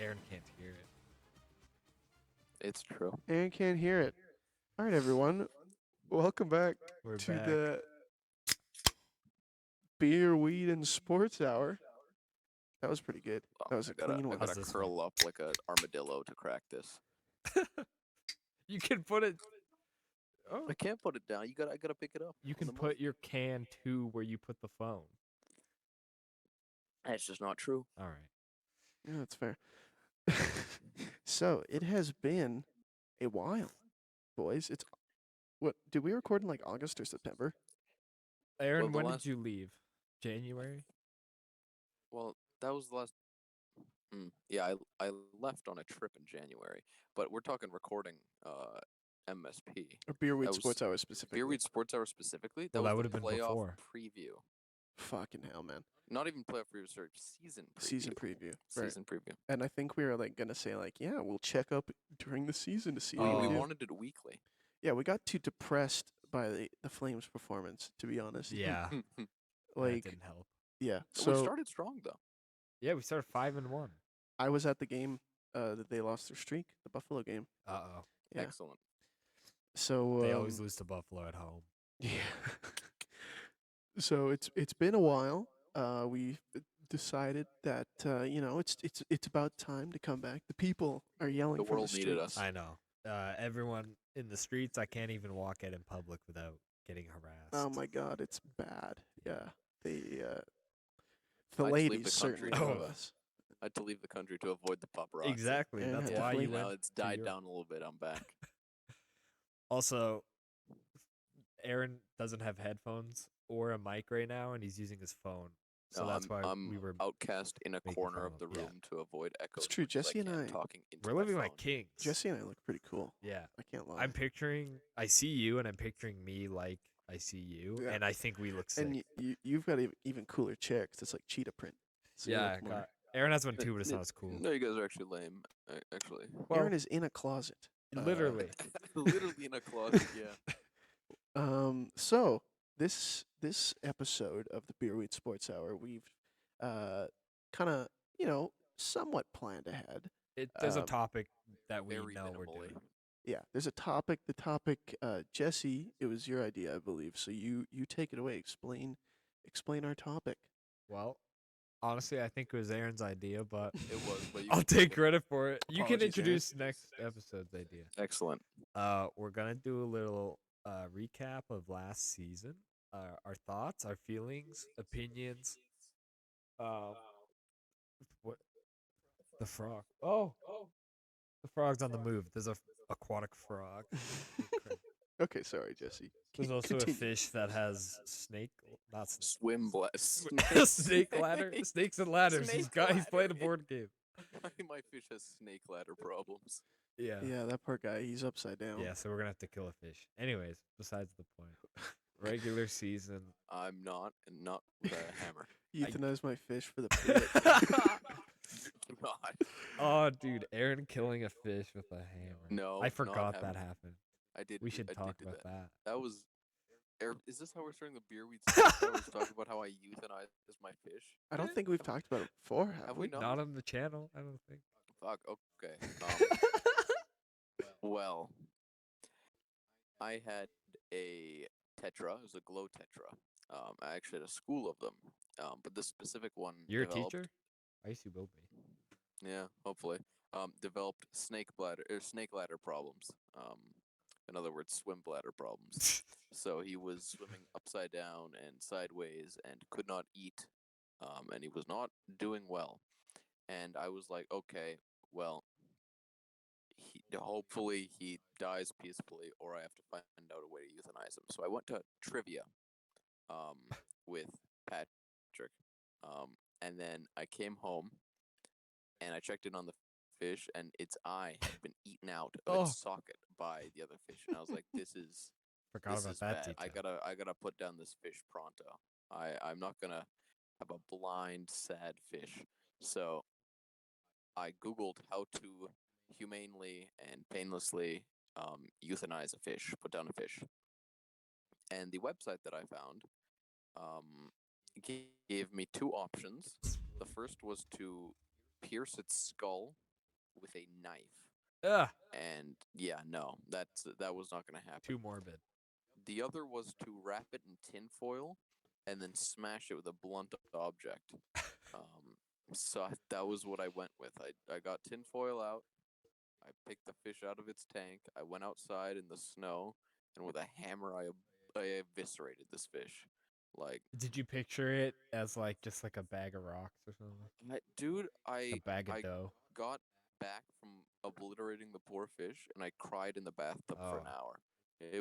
Aaron can't hear it. It's true. Aaron can't hear it. All right, everyone. Welcome back We're to back. the Beer, Weed, and Sports Hour. That was pretty good. That was a clean I one. gotta How's this curl up like an armadillo to crack this. You can put it. Oh, I can't put it down. I gotta pick it up. you on can the put mic. your can to where you put the phone. That's just not true. All right. Yeah, that's fair. So it has been a while, boys. It's what did we record in like August or September? Aaron, the when last- did you leave? January. Well, that was the last. Yeah, I left on a trip in January, but we're talking recording M.S.P. Or Beer, Weed, That was Sports Hour specifically. Beer Weed Sports Hour specifically. Well, was that the would've been playoff before. preview. Fucking hell, man. Not even playoff preview, sorry, season preview. Season preview. Right. Season preview. And I think we were like gonna say like, yeah, we'll check up during the season to see We, how we we do. wanted it weekly. Yeah, we got too depressed by the Flames' performance, to be honest. Yeah. that Like, didn't help. yeah. we So started strong though. Yeah, we started 5-1. I was at the game that they lost their streak, the Buffalo game. Uh-oh. Yeah. Excellent. So They always lose to Buffalo at home. Yeah. So it's been a while. We decided that it's about time to come back. The people are yelling The from world the needed streets. us. I know. Everyone in the streets, I can't even walk out in public without getting harassed. Oh my God, it's bad. Yeah, the I'd leave ladies the certainly country. love Oh. us. I had to leave the country to avoid the paparazzi. Exactly. And That's had to why flee. you Now went. it's to died Europe. down a little bit. I'm back. Also, Aaron doesn't have headphones or a mic right now, and he's using his phone. So No, that's why I'm we were outcast in a making corner fun of of the him. Yeah. room to avoid echoes. true, much as Jesse and can, I- talking into we're my living like phone. kings. Jesse and I look pretty cool. Yeah. I can't lie. I'm picturing. I see you, and I'm picturing me like I see you, Yeah. and I think we look sick. And you've got even cooler chair 'cause it's like cheetah print. So you yeah. look more- Aaron has one too, but it's not as cool. No, you guys are actually lame. Actually, Well, Aaron is in a closet. literally. literally in a closet. Yeah. So this episode of the Beer Weed Sports Hour, we've kind of somewhat planned ahead. There's a Um, topic that we Very know we're minimally. doing. Yeah, there's a topic. The topic, Jesse, it was your idea, I believe. So you take it away. Explain our topic. Well, honestly, I think it was Aaron's idea, but It was, but you I'll can take credit for it. You can Apologies, Aaron. introduce next episode's idea. Excellent. We're gonna do a little recap of last season, our thoughts, our feelings, opinions. What the frog? Oh, the frog's on the move. There's a aquatic frog. Okay, sorry, Jesse. There's also Continue. a fish that has not snake. Swim bless. Snake ladder, snakes and ladders. He's playing a board game. My fish has snake ladder problems. Yeah. Yeah, that poor guy. He's upside down. Yeah, so we're gonna have to kill a fish. Anyways, besides the point. Regular season. I'm not, and not with a hammer. Euthanize my fish for the pit. God. Oh, dude, Aaron killing a fish with a hammer. No, I not forgot hammer. that happened. I did. We should I did talk do about that. That was. Is this how we're starting the beer weeds? I was talking about how I euthanize my fish. I don't think we've talked about it before, have Have we? we not? Not on the channel, I don't think. Fuck. Okay. Well, I had a Tetra. It was a glow Tetra. I actually had a school of them. But this specific one. You're a developed- teacher? I used to will be. Yeah, hopefully. Developed snake ladder problems. In other words, swim bladder problems. So he was swimming upside down and sideways and could not eat. And he was not doing well. And I was like, okay, well, hopefully he dies peacefully, or I have to find out a way to euthanize him. So I went to trivia, with Patrick, and then I came home, and I checked in on the fish, and its eye had been eaten out of its socket by the other fish, and I was like, "This is Forgot this about is that bad. detail. I gotta put down this fish pronto. I'm not gonna have a blind, sad fish." So I Googled how to humanely and painlessly euthanize a fish, put down a fish. And the website that I found gave me two options. The first was to pierce its skull with a knife. Ugh, And yeah, no, that was not going to happen. too morbid. The other was to wrap it in tinfoil and then smash it with a blunt object. That was what I went with. I got tinfoil out. I picked the fish out of its tank. I went outside in the snow, and with a hammer, I eviscerated this fish. Like, Did you picture it as like just like a bag of rocks or something? dude, A bag of I dough. got back from obliterating the poor fish, and I cried in the bathtub for an Oh, hour.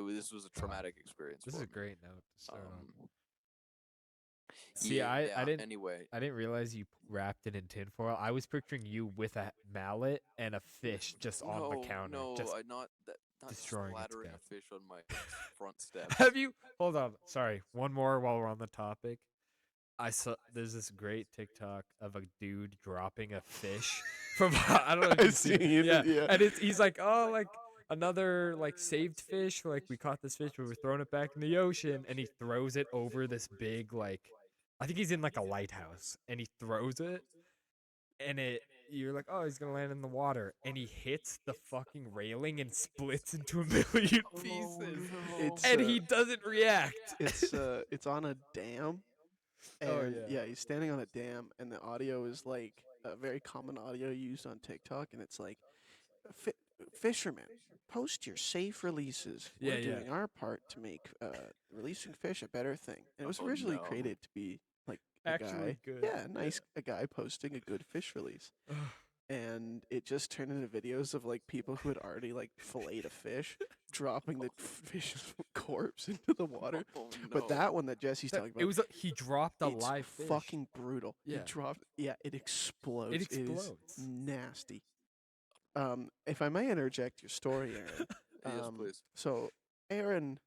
This was a traumatic experience this for is a me. great note to start on. Um, See, I yeah. didn't Anyway, I didn't realize you wrapped it in tinfoil. I was picturing you with a mallet and a fish just on the counter, no, just I not destroying its slathering guts. a fish on my front steps. Have you? Hold on. Sorry. One more while we're on the topic. I saw there's this great TikTok of a dude dropping a fish from I don't know if I you've seen seen yeah, it, yeah. and he's like, oh, like another like saved fish, like we caught this fish, but we're throwing it back in the ocean, and he throws it over this big like, I think he's in like a lighthouse, and he throws it, and you're like, oh, he's gonna land in the water, and he hits the fucking railing and splits into a million pieces, It's and he doesn't react. it's on a dam, Oh and yeah. yeah, he's standing on a dam, and the audio is like a very common audio used on TikTok, and it's like, "Fi- fishermen, post your safe releases. Yeah, We're yeah. doing our part to make releasing fish a better thing." And it was Oh originally no. created to be like a Actually guy, good. yeah, a guy posting a good fish release. And it just turned into videos of like people who had already like filleted a fish, dropping the fish's corpse into the water. Oh But no. that one that Jesse's That- talking it about, was he dropped a it's live fish. fucking brutal. He Yeah. dropped, yeah, it explodes. It It is explodes. nasty. If I may interject your story, Aaron. Yes, please. So Aaron,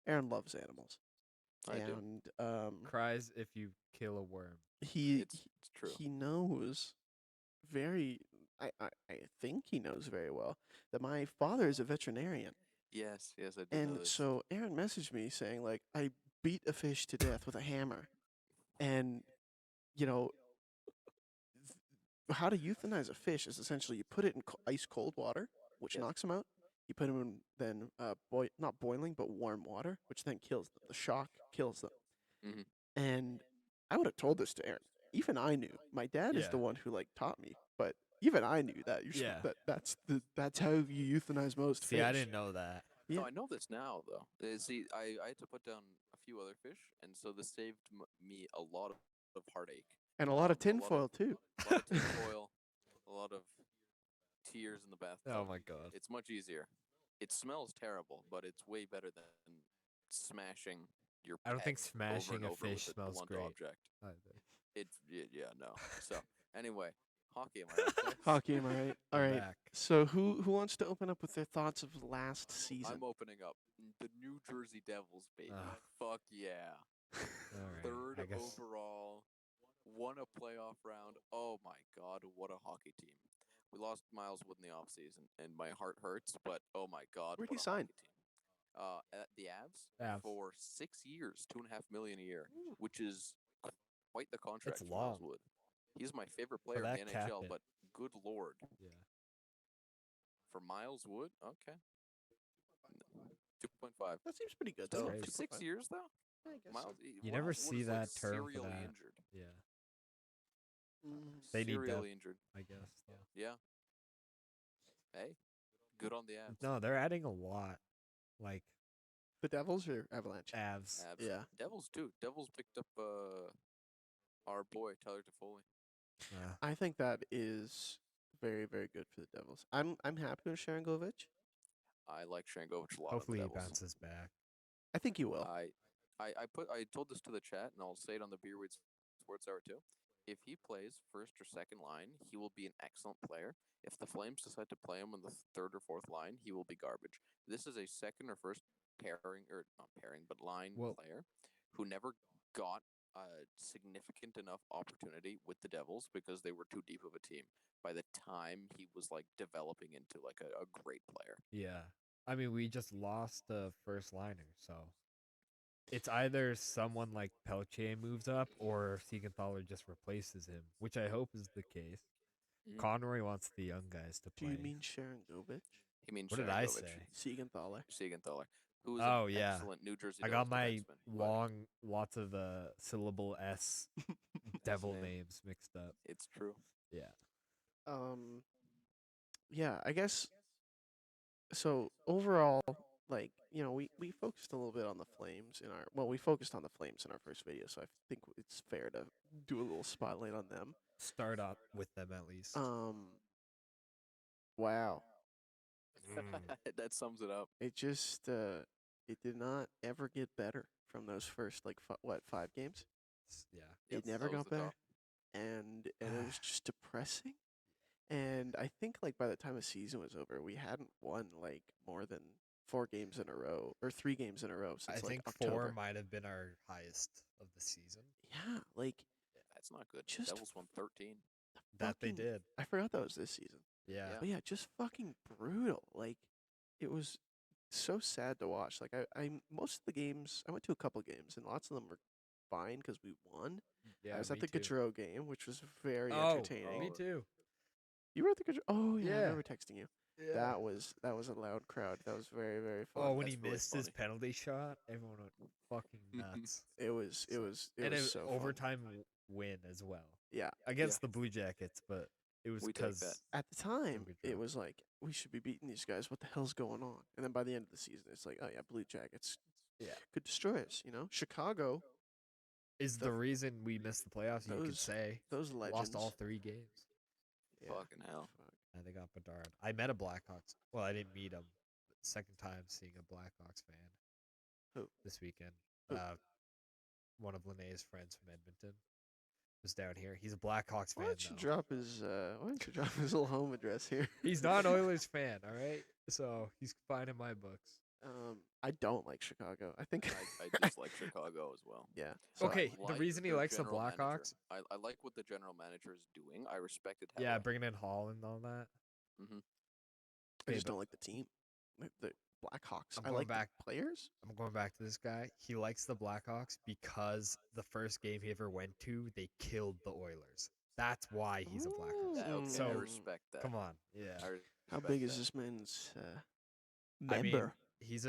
Aaron loves animals, I do. and Cries if you kill a worm. It's true. he knows very. I think he knows very well that my father is a veterinarian. Yes, I did know And this. so Aaron messaged me saying like, I beat a fish to death with a hammer, and you know how to euthanize a fish is essentially you put it in ice cold water, which Yes. knocks them out. You put them in then not boiling but warm water, which then kills them. The shock kills them. Mhm. And I would have told this to Aaron. Even I knew. My dad is Yeah. the one who like taught me, but even I knew that Yeah. that's how you euthanize most See, fish. I didn't know that. Yeah. No, I know this now though. See, I had to put down a few other fish, and so this saved me a lot of heartache. And a lot of A lot of- tinfoil too. A lot of tinfoil, a lot of tears in the bathtub. Oh my god. It's much easier. It smells terrible, but it's way better than smashing your. I don't think pet smashing over and a over fish with a smells blunt great. object. Yeah, no. So anyway, hockey. Am I right? Jay? Hockey, am I right? All I'm right. back. So who wants to open up with their thoughts of last season? I'm opening up the New Jersey Devils, baby. Ugh. Fuck yeah. All right. Third I guess. overall, won a playoff round. Oh my god, what a hockey team. We lost Miles Wood in the offseason, and my heart hurts, but oh my god, Where'd what he a sign? hockey team. At the Avs, Avs. for 6 years, 2.5 million a year, which is quite the contract It's for Miles long. Wood. He's my favorite player in that the cap NHL, hit. but good lord. Yeah. For Miles Wood, okay. 2.5. That seems pretty good That's though. great. 6 years though? Yeah, I guess Miles, so. You never Miles Wood see is, like, that term for serially that. injured. Yeah. Mm. They need Serially depth, injured. I guess. Though. Yeah. Hey, good on the Avs. No, they're adding a lot. Like The Devils or Avalanche? Avs. Avs. Yeah. Devils too. Devils picked up our boy Tyler Toffoli. I think that is very, very good for the Devils. I'm happy with Sharangovich. I like Shangovich a lot. Hopefully he on the Devils. bounces back. I think he will. I told this to the chat, and I'll say it on the Beerweed Sports Hour too. If he plays first or second line, he will be an excellent player. If the Flames decide to play him on the third or fourth line, he will be garbage. This is a second or first pairing, or not pairing, but line player who never got a significant enough opportunity with the Devils because they were too deep of a team. By the time he was like developing into like a great player. Yeah. I mean, we just lost the first liner, so it's either someone like Pelche moves up or Siegenthaler just replaces him, which I hope is the case. Conroy wants the young guys to Do play. you mean Sharon Govich? He means What did I Sharangovich. say? Siegenthaler. Siegenthaler, who is Oh an yeah, excellent New Jersey I Devils got my defenseman. but long, lots of syllable S devil name. names mixed up. It's true. Yeah. Yeah, I guess so overall, like, we focused a little bit on the Flames we focused on the Flames in our first video, so I think it's fair to do a little spotlight on them. Start up with them at least. Wow. That sums it up. It just it did not ever get better from those first 5 games. Yeah. Yep, It never that was got the better. top. And it was just depressing. And I think like by the time the season was over, we hadn't won like more than 4 games in a row or 3 games in a row I since like think October. 4 might have been our highest of the season. Yeah, like That's not good. Just Devils won 13. That they fucking- did. I forgot that was this season. Yeah. Yeah. But yeah, just fucking brutal. Like it was so sad to watch. Like I most of the games, I went to a couple games and lots of them were fine because we won. Yeah. I was at me the too. Gaudreau game, which was very Oh, entertaining. me too. You were at the Gaudreau? Oh yeah, I Yeah. remember texting you. Yeah. That was a loud crowd. That was very, very fun. Oh, when That's he really missed his funny. penalty shot, everyone went fucking nuts. It was and was so fun. overtime win as well Yeah. against the Blue Jackets, but it was We take that. because At the time, good it job. was like we should be beating these guys. What the hell's going on? And then by the end of the season, it's like, oh yeah, Blue Jackets, Yeah. could destroy us. Chicago, is the reason we missed the playoffs. You could those say those legends. lost all 3 games. Yeah. Fucking hell. Fuck. And they got Bedard. I met a Blackhawks. Well, I didn't meet him. Second time seeing a Blackhawks fan. Who? This weekend. Who? One of Linnea's friends from Edmonton was down here. He's a Blackhawks Why fan don't you though. drop his little home address here? He's not an Oilers fan, all right? So he's fine in my books. I don't like Chicago. I think I dislike Chicago as well. yeah. So I Okay, the like reason he their likes the general manager. Blackhawks. I like what the general manager is doing. I respect it. Yeah, bringing in Hall and all that. Mm-hmm. I Okay, just but don't like the team. Like the Blackhawks. I'm I going like back- the players. I'm going back to this guy. He likes the Blackhawks because the first game he ever went to, they killed the Oilers. That's why he's a Blackhawks. Yeah, okay, So, I respect that. Come on, yeah. I How respect big is that. this man's I mean, member? he's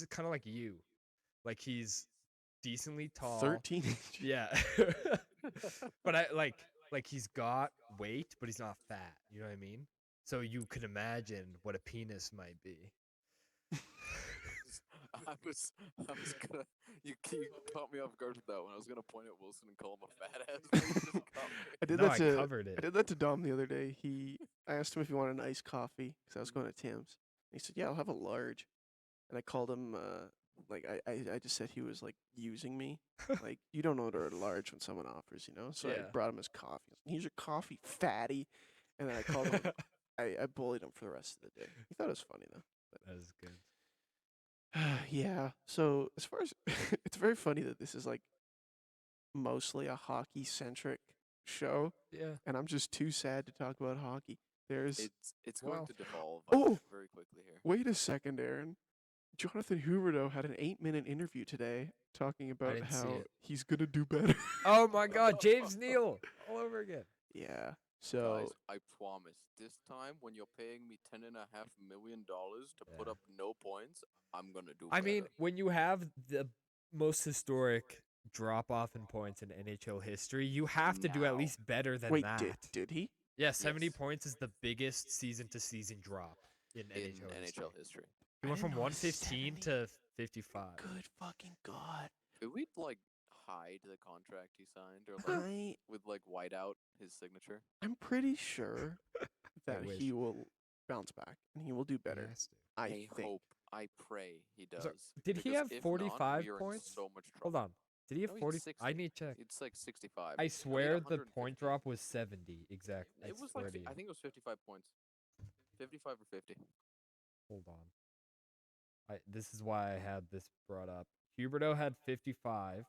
kind of like you, like he's decently tall. 13 inches. Yeah, but I like he's got weight, but he's not fat. You know what I mean? So you can imagine what a penis might be. I was gonna you caught me off guard with that one. I was gonna point at Wilson and call him a fat ass. But you just caught me. I did No, that I to covered it. I did that to Dom the other day. I asked him if he wanted an iced coffee because I was going to Tim's. He said, "Yeah, I'll have a large." And I called him like I just said he was like using me. Like you don't order a large when someone offers, So I Yeah. brought him his coffee. Here's your coffee, fatty. And then I called him. I bullied him for the rest of the day. He thought it was funny though. That is good. Yeah. So as far as it's very funny that this is like mostly a hockey centric show, Yeah. and I'm just too sad to talk about hockey. There's It's Well- going to devolve Oh! very quickly here. wait a second, Aaron. Jonathan Huberdeau had an 8-minute interview today talking about didn't see how it. he's gonna do better. Oh my God, James Neal all over again. Yeah. So Guys, I promise, this time when you're paying me $10.5 million to put Yeah. up no points, I'm gonna do. I mean, better. when you have the most historic drop off in points in NHL history, you have to do at Now. least better than wait, that. did he? Yeah, 70 Yes. points is the biggest season to season drop in in NHL history. NHL history, He I went didn't from know it was 115 to 55. Good fucking god. could we like hide the contract he signed or like I with like white out his signature? I'm pretty sure that wish. he will bounce back and he will do He better. has to. I I think. hope, I pray he does. So, did he because have if not, 45 we are in points? so much trouble. Hold on. Did he have No, he's 40? 60. I need to check. It's like 65. I He swear had the 150. point drop was 70 exactly. It was I like swear to you. I think it was 55 points. 55 or 50. Hold on. This is why I had this brought up. Huberdeau had 55,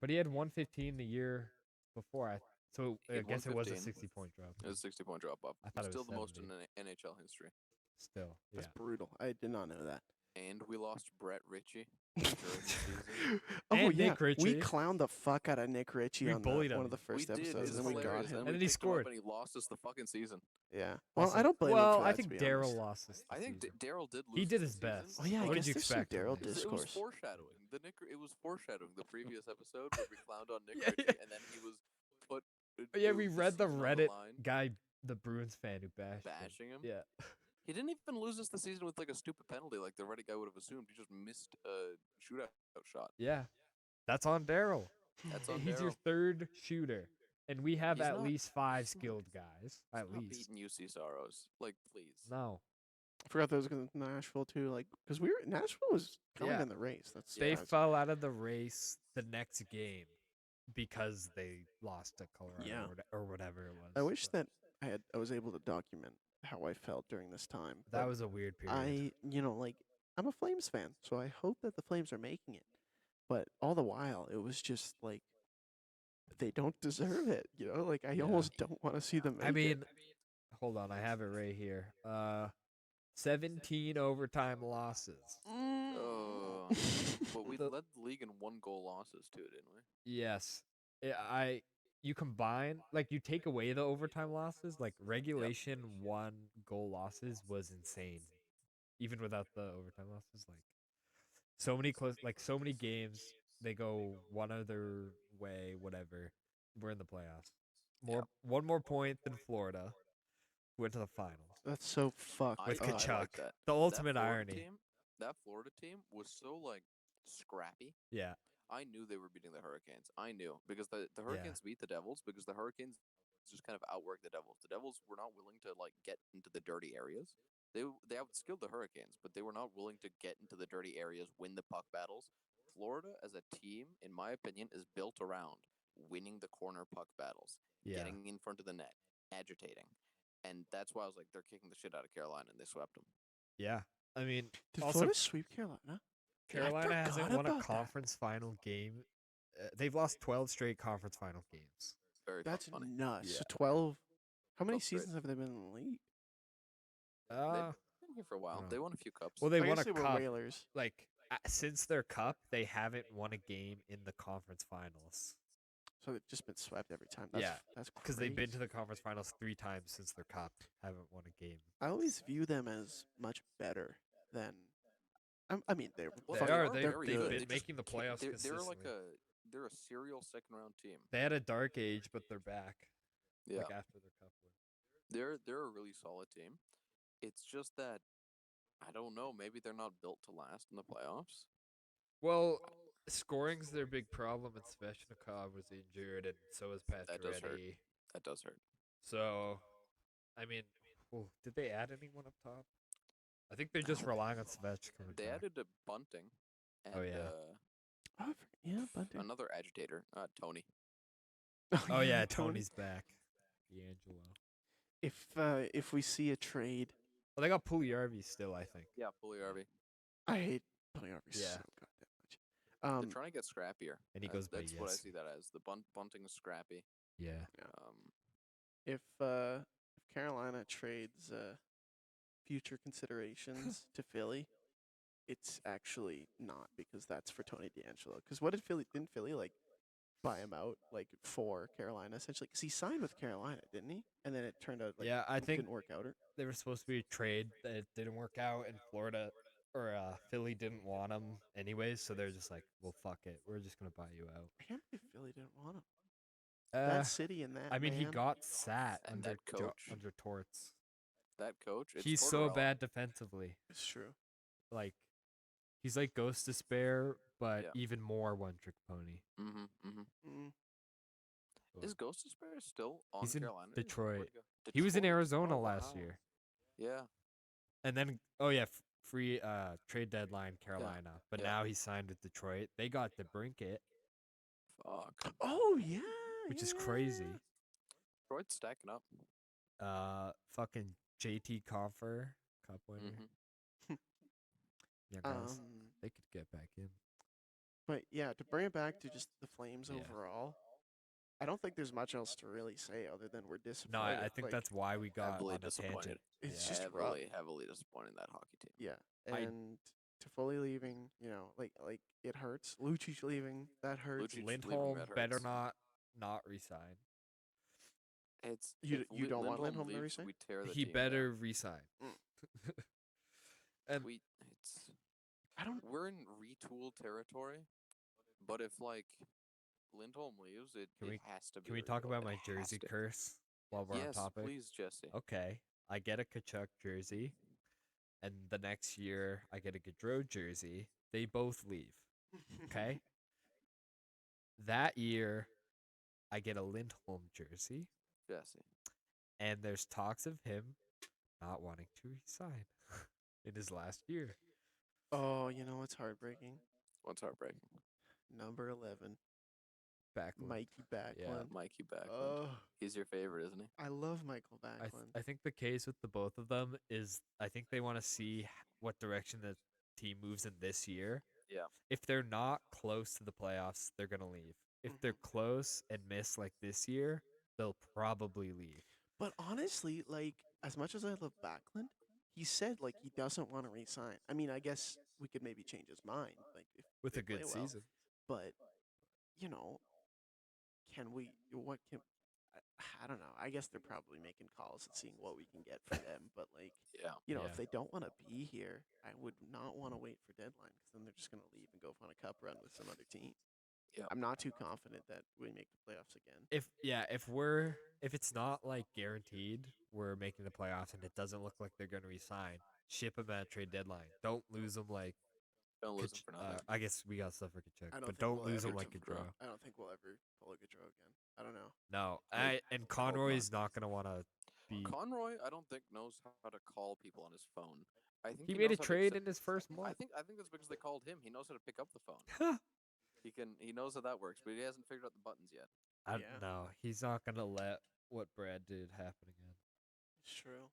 but he had 115 the year before. So He I had guess it was a 115. 60-point drop. It was a 60-point drop off. I thought it Still was the most 70. in NHL history. Still, yeah. That's brutal. I did not know that. And we lost Brett Ritchie during the season. Oh And yeah, Nick we Ritchie. clowned the fuck out of Nick Ritchie We on bullied one him. of the We first did. episodes, It's and then we got hilarious. him. And And we then he picked him up scored. and he lost us the fucking season. Yeah. Well, Also- I don't blame him well, for that. I to think be Daryl honest. lost this. I think season. Daryl did lose. He did this his best. season. Oh yeah, I What did guess you there's some expect from Daryl him? It was discourse. foreshadowing. It was foreshadowing the previous episode where we clowned on Nick Yeah, Ritchie, yeah. and then he was put. Yeah, it we was read the season on Reddit line, guy, the Bruins fan who bashed bashing him. Yeah. He didn't even lose us the season with like a stupid penalty, like the Reddit guy would have assumed. He just missed a shootout shot. Yeah. That's on Daryl. That's on He's your Daryl. third shooter. And we have He's at not- least 5 he's not- skilled guys. He's At not least. beating UC Soros. Like, please. No. I forgot that was going to Nashville too. Like, because Nashville was kind of Yeah. in the race. That's They surprising. fell out of the race the next game because they lost to Colorado Yeah. or whatever it was. I wish but that I was able to document how I felt during this time. that but was a weird period. I'm a Flames fan, so I hope that the Flames are making it. But all the while, it was just like they don't deserve it. Like I Yeah. almost don't want to see them. I make it. mean, hold on, I have it right here. 17 overtime losses. Oh, but we The- led the league in 1-goal losses too, didn't we? Yes. You combine, like, you take away the overtime losses, like regulation 1-goal losses was insane. Even without the overtime losses, like so many games they go one other way, whatever. We're in the playoffs. One more point than Florida. Went to the finals. That's so fucked. With I like Kachuk. that. The ultimate Florida irony. Team, that Florida team was so like scrappy. Yeah. I knew they were beating the Hurricanes. I knew because the Hurricanes beat the Devils because the Hurricanes just kind of outworked the Devils. The Devils were not willing to like get into the dirty areas. They outskilled the Hurricanes, but they were not willing to get into the dirty areas, win the puck battles. Florida as a team, in my opinion, is built around winning the corner puck battles, Yeah. getting in front of the net, agitating. And that's why I was like, they're kicking the shit out of Carolina, and they swept them. Yeah. I mean, Did also Florida sweep Carolina? Carolina hasn't forgot won a about that. conference final game. They've lost 12 straight conference final games. Very That's funny. nuts. Yeah. So 12. How many 12 straight. seasons have they been in the league? Uh, Been here for a while. No. They won a few cups. well, they I won guess a they were cup. Whalers. Like since their cup, they haven't won a game in the conference finals So they've just been swept every time. Yeah, That's because they've been to crazy. the conference finals 3 times since their cup. Haven't won a game. I always view them as much better than. I mean, they're Well, They fucking- are. they're They've good. been just making the can't- playoffs They're like consistently. they're a serial second round team. They had a dark age, but they're back. Yeah, Like after their cup win. they're a really solid team. It's just that I don't know. Maybe they're not built to last in the playoffs. Well, scoring's their big problem, and Svechnikov was injured, and so is That does hurt. Pacioretty. That does hurt. So, I mean, did they add anyone up top? I think they're just relying on Svech coming They back. added a Bunting and Oh, yeah. Oh, I forgot- yeah, Bunting. another agitator, Tony. Oh yeah, Tony's back. D'Angelo. If we see a trade, Well, they got Puljujärvi still, I think. Yeah, Puljujärvi. I hate Puljujärvi Yeah. so goddamn much. They're trying to get scrappier. And he goes by That's what I Yes. see that as. The Bunting is scrappy. Yeah. If Carolina trades future considerations to Philly, it's actually not because that's for Tony D'Angelo. Because what didn't Philly like buy him out like for Carolina essentially? Because he signed with Carolina, didn't he? And then it turned out like Yeah, I it think didn't work out. they were supposed to be a trade that didn't work out, and Florida or Philly didn't want him anyways, so they're just like, well, fuck it, we're just gonna buy you out. I can't believe Philly didn't want him. That city and that. I mean, he man. got sat And under that coach. under Torts. That coach. It's He's so Tortorella. bad defensively. It's true. Like, he's like Ghost Despair, but Yeah. even more one-trick pony. Mm-hmm. Mm-hmm. Mm. Is Ghost Despair still on He's in Carolina? Detroit. Where'd go? He was in Detroit? Arizona Oh, last wow. year. Yeah. And then, free trade deadline Carolina. But yeah. now he signed with Detroit. They got DeBrincat, Fuck. Oh yeah. which is crazy. Detroit's stacking up. Fucking JT Confer, cup winner. Mm-hmm. Yeah, guys, they could get back in. But yeah, to bring it back to just the Flames Yeah. overall, I don't think there's much else to really say other than we're No, disappointed. I think Like, that's why we got Heavily on a disappointed. tangent. It's Yeah. just rough. heavily disappointed in that hockey team. Yeah, I- and to fully leaving, like it hurts. Lucci's leaving, that hurts. Lucic leaving, Lindholm that better hurts. not resign. It's You don't want Lindholm Lindholm to leaves, resign? we tear the He team better down. resign. Mm. And It's I don't. we're in retool territory, but if like Lindholm leaves, it has to be. can we a talk rebuild. about It my has jersey to. curse while we're on Yes, topic? please, Jesse. Okay, I get a Kachuk jersey, and the next year I get a Gaudreau jersey. They both leave. Okay, that year I get a Lindholm jersey, Jesse. and there's talks of him not wanting to resign in his last year. Oh, you know what's heartbreaking? What's heartbreaking? Number 11, Backlund. Mikey Yeah. Backlund. Mikey Backlund. Oh, He's your favorite, isn't he? I love Michael I Backlund. I think the case with the both of them is I think they want to see what direction the team moves in this year. Yeah. If they're not close to the playoffs, they're gonna leave. If they're close and miss like this year, they'll probably leave But honestly, like as much as I love Backlund, he said like he doesn't want to resign. I mean, I guess we could maybe change his mind, like if with they a play good well. season. But you know, can we? What can? I don't know. I guess they're probably making calls and seeing what we can get for them. But like, Yeah. if Yeah. they don't want to be here, I would not want to wait for deadline because then they're just gonna leave and go on a cup run with some other team. Yeah. I'm not too confident that we make the playoffs again. If it's not like guaranteed we're making the playoffs and it doesn't look like they're gonna resign, ship them at trade deadline. Don't lose them like Don't lose him for nothing. I guess we got stuff for Kachuk, I don't but think don't we'll lose ever. them like Gaudreau. Gaudreau. I don't think we'll ever pull a Gaudreau again. I don't know. No, I and hope Conroy's not. not gonna want to be. Conroy, I don't think knows how to call people on his phone. I think He he made a knows how to trade accept. in his first I month. think that's because they called him. He knows how to pick up the phone. He knows how that works, but he hasn't figured out the buttons yet. Yeah. No, he's not gonna let what Brad did happen again. It's true.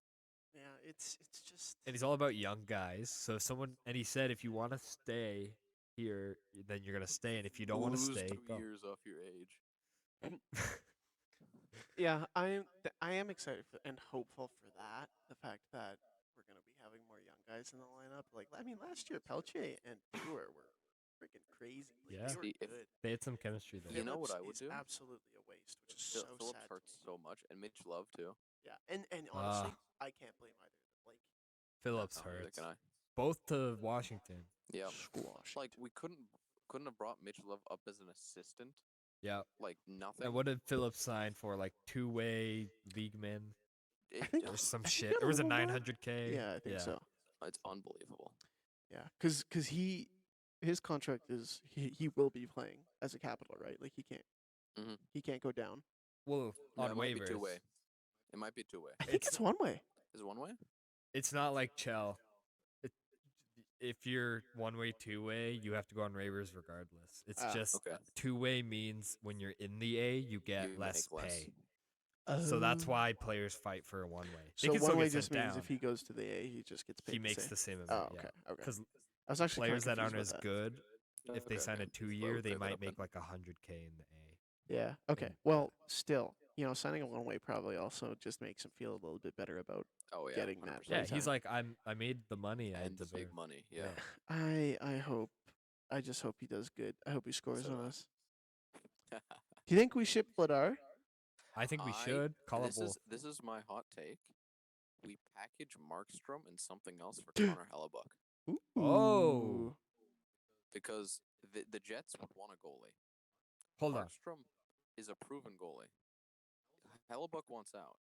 Yeah, it's just And he's all about young guys. So if someone and he said if you want to stay here, then you're gonna stay, and if you don't want to Lose stay, 2 go. years off your age. yeah. I am excited for and hopeful for that. The fact that we're gonna be having more young guys in the lineup. Like I mean, last year Pelche and Brewer were freaking crazy. Like Yeah. they were See, if good. They had some chemistry there. You know what Phillips I would is do? absolutely a waste, which is so Phillips sad. hurts to me. so much, and Mitch Love too. Yeah, and honestly, Ah, I can't blame either. Like Phillips Neither hurts. can I. Both to Washington. Yeah. squash. Like we couldn't have brought Mitch Love up as an assistant. Yeah. Like nothing. And what did Phillips sign for? Like 2-way league man I think or some I think shit. he It got a was a little more. 900K. Yeah, I think so. It's unbelievable. Yeah, because his contract is he will be playing as a capital, right? Like Mhm. he can't go down. Well, No, on it might be waivers. two-way. It might be two-way. I think it's one way. Is it one way? It's not like Chell. It, if you're 1-way, 2-way, you have to go on waivers regardless. It's Ah, just Okay. 2-way means when you're in the A, you get You less make less. pay. So that's Oh. why players fight for a 1-way. They So can still one way get sent just means down. if he goes to the A, he just gets paid. He makes same. the same Oh, amount. okay, Yeah. okay. Because I was actually players that kinda aren't confused as about that. good, if they Okay, sign a okay. 2-year, Well, they clear that might up then. make like 100K in the A. Yeah. Okay. And- Well, still, signing a one way probably also just makes him feel a little bit better about Oh yeah, getting that. 100%. Yeah, plays he's out. like, I made the money I And the deserve. big money. Yeah. I hope. I just hope he does good. I hope he scores So on do I. us. Do you think we ship Vladar? I think we should call it both. This is my hot take. We package Markstrom and something else for Connor Hellebuck Oh. because the Jets would want a goalie. Hold on. Markstrom is a proven goalie. Hellebuck wants out.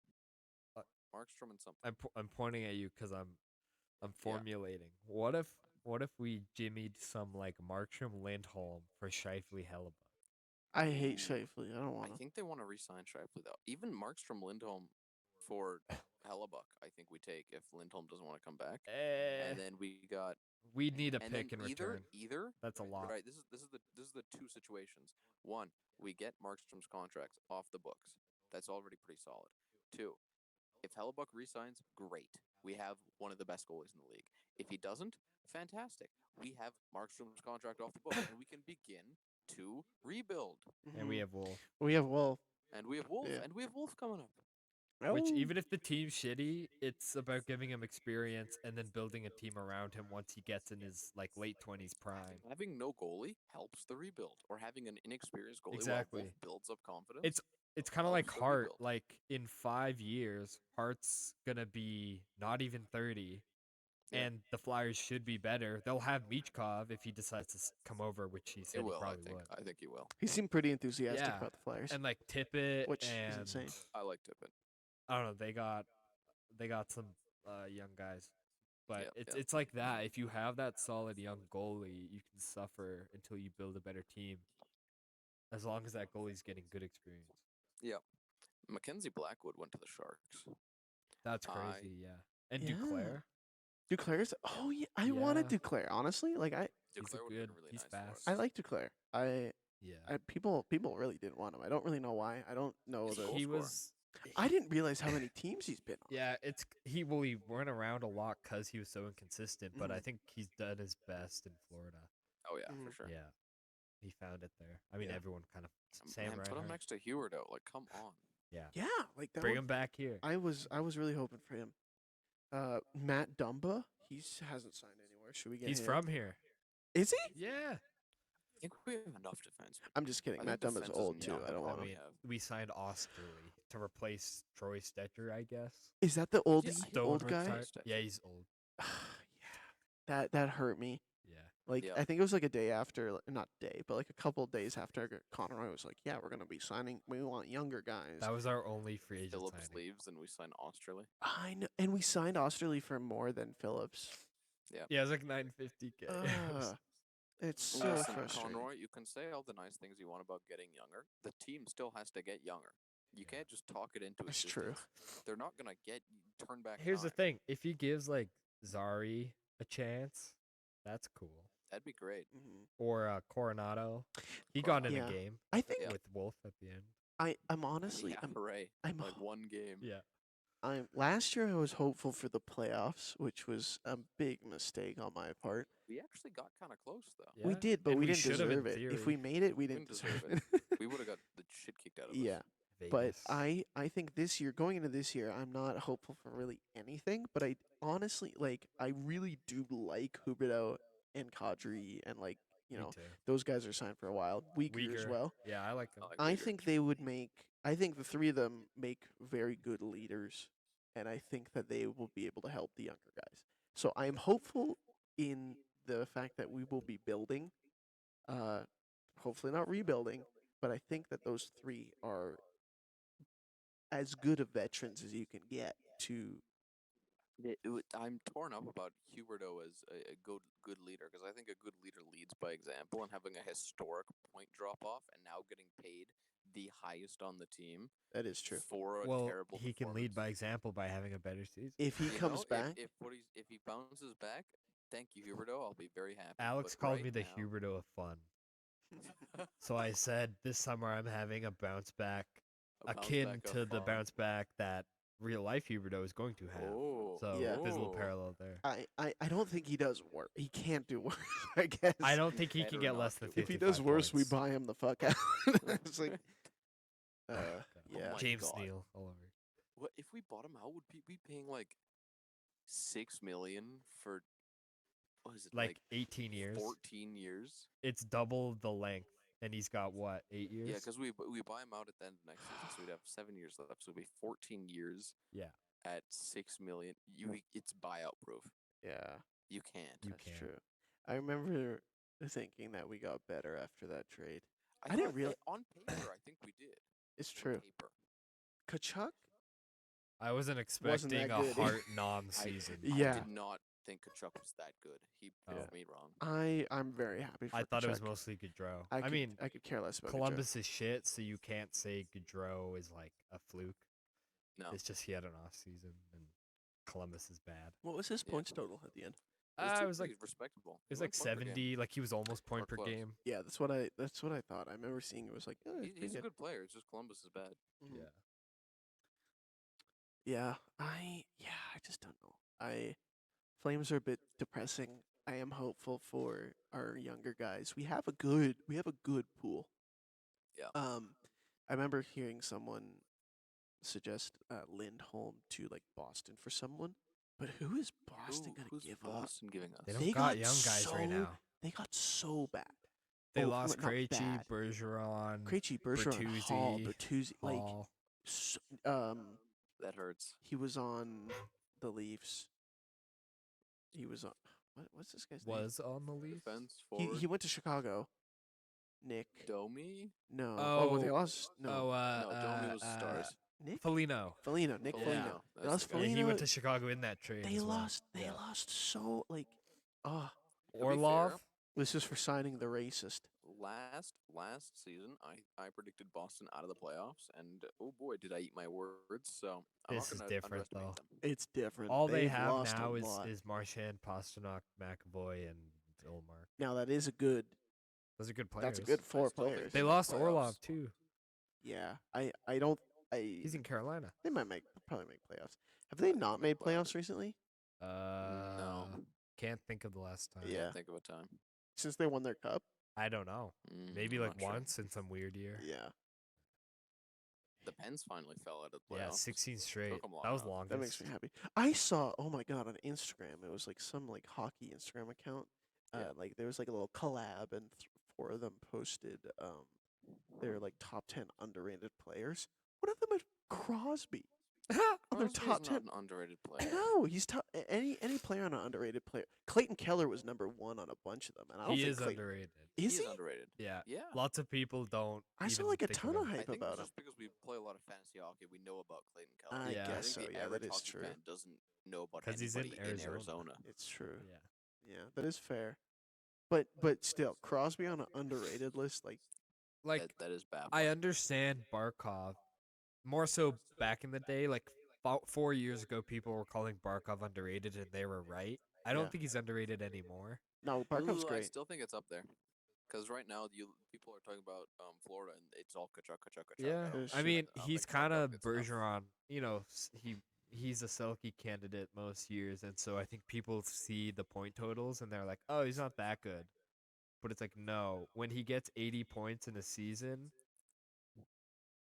Uh, Markstrom and something. I'm pointing at you because I'm Yeah. formulating. What if we jimmied some like Markstrom Lindholm for Shifley Hellebuck? I hate Ooh. Shifley. I don't I want to. think they want to re-sign Shifley though. Even Markstrom Lindholm for Hellebuck, I think we take if Lindholm doesn't want to come back. And then we got We'd need a and pick then in return. either That's a lot. right. This is the two situations. One, we get Markstrom's contracts off the books. That's already pretty solid. Two, if Hellebuck resigns, great. We have one of the best goalies in the league. If he doesn't, fantastic. We have Markstrom's contract off the books, and we can begin to rebuild. And we Mhm. have Wolf. We have Wolf. And we have Wolf, Yeah. and we have Wolf coming up. Which Oh, even if the team's shitty, it's about giving him experience and then building a team around him once he gets in his like late 20s prime. Having no goalie helps the rebuild, or having an inexperienced goalie while Exactly. Wolf builds up confidence. It's kind of like helps the Hart. rebuild. Like in 5 years, Hart's gonna be not even 30, Yeah. and the Flyers should be better. They'll have Michkov if he decides to come over, which he It said he will. I probably think. would. I think he will. he seemed pretty enthusiastic Yeah, about the Flyers, and like Tippett, which is and insane. I like Tippett. I don't know. They got some young guys, but Yep, it's yep. it's like that. If you have that solid young goalie, you can suffer until you build a better team. As long as that goalie's getting good experience. Yep. Mackenzie Blackwood went to the Sharks. That's I- crazy, yeah. And Yeah. Duclair, Duclair's. Oh yeah, I wanted Yeah. Duclair. Honestly, like he's a Duclair would have good. been really He's nice for us. fast. I like Duclair. Yeah. People really didn't want him. I don't really know why. I don't know He's a the. goal He scorer. was. I didn't realize how many teams he's been on. Yeah, he went around a lot because he was so inconsistent, but I Mhm. think he's done his best in Florida. Oh yeah, for Mhm. sure. Yeah, he found it there. I mean, Yeah. everyone kind of Sam Man, put him Reinhart. next to Huberdeau. Like, come on. Yeah, Yeah, like that. bring would- him back here. I was really hoping for him. Matt Dumba, he hasn't signed anywhere. Should we get He's him? from here. Is he? Yeah, I think we have enough defense. I'm just kidding. I Matt think Dumba's defense is old too. not I the don't want I him. mean, have. we signed Osterley to replace Troy Stetcher, I guess. Is that the old Yeah, old guy? retired. Stetcher. Yeah, he's old. Yeah. That hurt me. Yeah, Like Yeah. I think it was like a day after, not day, but like a couple of days after Conroy was like, "Yeah, we're gonna be signing. We want younger guys." that was our only free agent Phillips signing. leaves and we sign Osterley. I know, and we signed Osterley for more than Phillips. Yeah, it was like 950K. Ugh, it's so Listen, frustrating. Conroy, you can say all the nice things you want about getting younger. The team still has to get younger. You Yeah. can't just talk it into That's true. existence. They're not gonna turn back. Here's the time. thing: if he gives like Zari a chance, that's cool. That'd be great. Mhm. Or Coronado, he got in Yeah. a game I think Yeah. with Wolf at the end. I'm honestly Yeah, hooray! I'm Like one game. Yeah, I'm last year I was hopeful for the playoffs, which was a big mistake on my part. We actually got kind of close though. We Yeah, did, but and we we didn't should've in deserve it. If theory. we made it, we Didn't didn't deserve deserve it. We would have got the shit kicked out of us. Yeah. Vegas. But I think this year, going into this year, I'm not hopeful for really anything. But I honestly, like, I really do like Huberdeau and Kadri, and like, you Me know, too. those guys are signed for a while. Weaker as well. Yeah, I like him. I like I Weegar. think they would make. I think the three of them make very good leaders, and I think that they will be able to help the younger guys. So I'm hopeful in the fact that we will be building. Hopefully not rebuilding, but I think that those three are as good of veterans as you can get to. I'm torn up about Huberdeau as a good leader because I think a good leader leads by example, and having a historic point drop off and now getting paid the highest on the team That is true. for a Well, terrible he can lead performance. by example by having a better season. If he You comes know, back, if he bounces back, thank you Huberdeau. I'll be very happy. Alex But called right me the now- Huberto of fun. So I said this summer I'm having a bounce back a bounce akin back of to the fun. bounce back that real life Huberto is going to have. Oh, So Yeah. there's a little oh. parallel there. I don't think he does worse. He can't do worse. I guess. I don't think he can better get not less than do. 55 If he does worse, we points. buy him the fuck out. It's like, God. yeah. my James God. Neal all over. What if we bought him out? Would we be paying like 6 million for what is it Like 18 years. 14 years? It's double the length, and he's got what, 8 years? Yeah, because we buy him out at the end of next season, so we'd have 7 years left. So it'd be 14 years. Yeah. At 6 million, it's buyout proof. Yeah, You can't. You that's can. true. I remember thinking that we got better after that trade. I I didn't thought real- on paper. I think we did. It's On true. paper. Kachuk? I wasn't expecting that a good. Hart non-season. Yeah. I did not think Kachuk was that good. He proved me wrong. I'm very happy for I thought it was Kachuk. mostly Gaudreau. I I could, mean, I could care less about Kachuk. Columbus is shit, so you can't say Gaudreau is like a fluke. No. It's just he had an off season, and Columbus is bad. What was his Yeah. points total at the end? It was like pretty respectable. it was He like went point per game. 70. Like he was almost point Or per close. game. Yeah, that's what I thought. I remember seeing it was like, He's a good player. It's just Columbus is bad. Mhm. Yeah. Yeah, I just don't know. Flames are a bit depressing. I am hopeful for our younger guys. We have a good pool. Yeah. I remember hearing someone suggest Lindholm to like Boston for someone. But who is Boston gonna Who's give up? Boston giving us? They don't They got got young guys right so now. they got so bad. They Oh, lost not Krejci, bad. Bergeron, Krejci, Bergeron, Hall, Bertuzzi, like Hall. s That hurts. he was on the Leafs. He was on what's this guy's name? Was on the Leafs. Defense He forward. he went to Chicago. Nick. Domi. No. Oh, they Oh, lost. No. No, Domi was Stars. Nick. Felino. Felino. Nick Yeah. Felino. They That's lost the guy. Yeah, he Felino. went to Chicago in that trade. They as well. lost. They Yeah. lost so like. Oh, To be Orlov. fair, this is for signing the racist. last season, I predicted Boston out of the playoffs, and oh boy, did I eat my words. So I'm This not is going to different, underestimate though. them. It's different. All they They've have lost now a is lot. Marchand, Pasternak, McAvoy, and Ilmark. Now that is a good. Those are good players. That's a good I four still think players. They make lost playoffs. Orlov too. Yeah, I don't. He's in Carolina. They might probably make playoffs. Have they They'll not make made playoffs playoffs. recently? No, can't think of the last time. Yeah. Can't think of a time. Since they won their cup? I don't know. Maybe I'm like not sure. once in some weird year. Yeah. The Pens finally fell out of the Yeah, playoffs. 16 straight. 'em long That was enough. longest. That makes me happy. I saw, oh my god, on Instagram, it was like some like hockey Instagram account. Yeah. Like there was like a little collab, and four of them posted their like top 10 underrated players. One of them is Crosby. On their Crosby's top 10. not an underrated player. No, he's top. Any player on an underrated player. Clayton Keller was number one on a bunch of them, and I don't He think is Clayton, underrated. Is he? underrated. Yeah. Yeah. Lots of people don't. I saw even like a think ton of of him. I hype think about it's him. just because we play a lot of fantasy hockey, we know about Clayton Keller. I Yeah. guess I think so. the Yeah, that average is hockey true. fan doesn't know about 'Cause he's in anybody in Arizona. Arizona. It's true. Yeah. Yeah, that is fair. But still, Crosby on an underrated list, like Like That is baffling. I understand Barkov more so back in the day. Like 4 years ago, people were calling Barkov underrated, and they were right. I don't Yeah. think he's underrated anymore. no, Barkov's I great. still think it's up there. Because right now, people are talking about Florida, and it's all Kachuk. Yeah, That is I true. mean, he's like, kind Barkov of gets enough. Bergeron. You know, he's a Selke candidate most years, and so I think people see the point totals and they're like, "Oh, he's not that good." But it's like, no, when he gets 80 points in a season,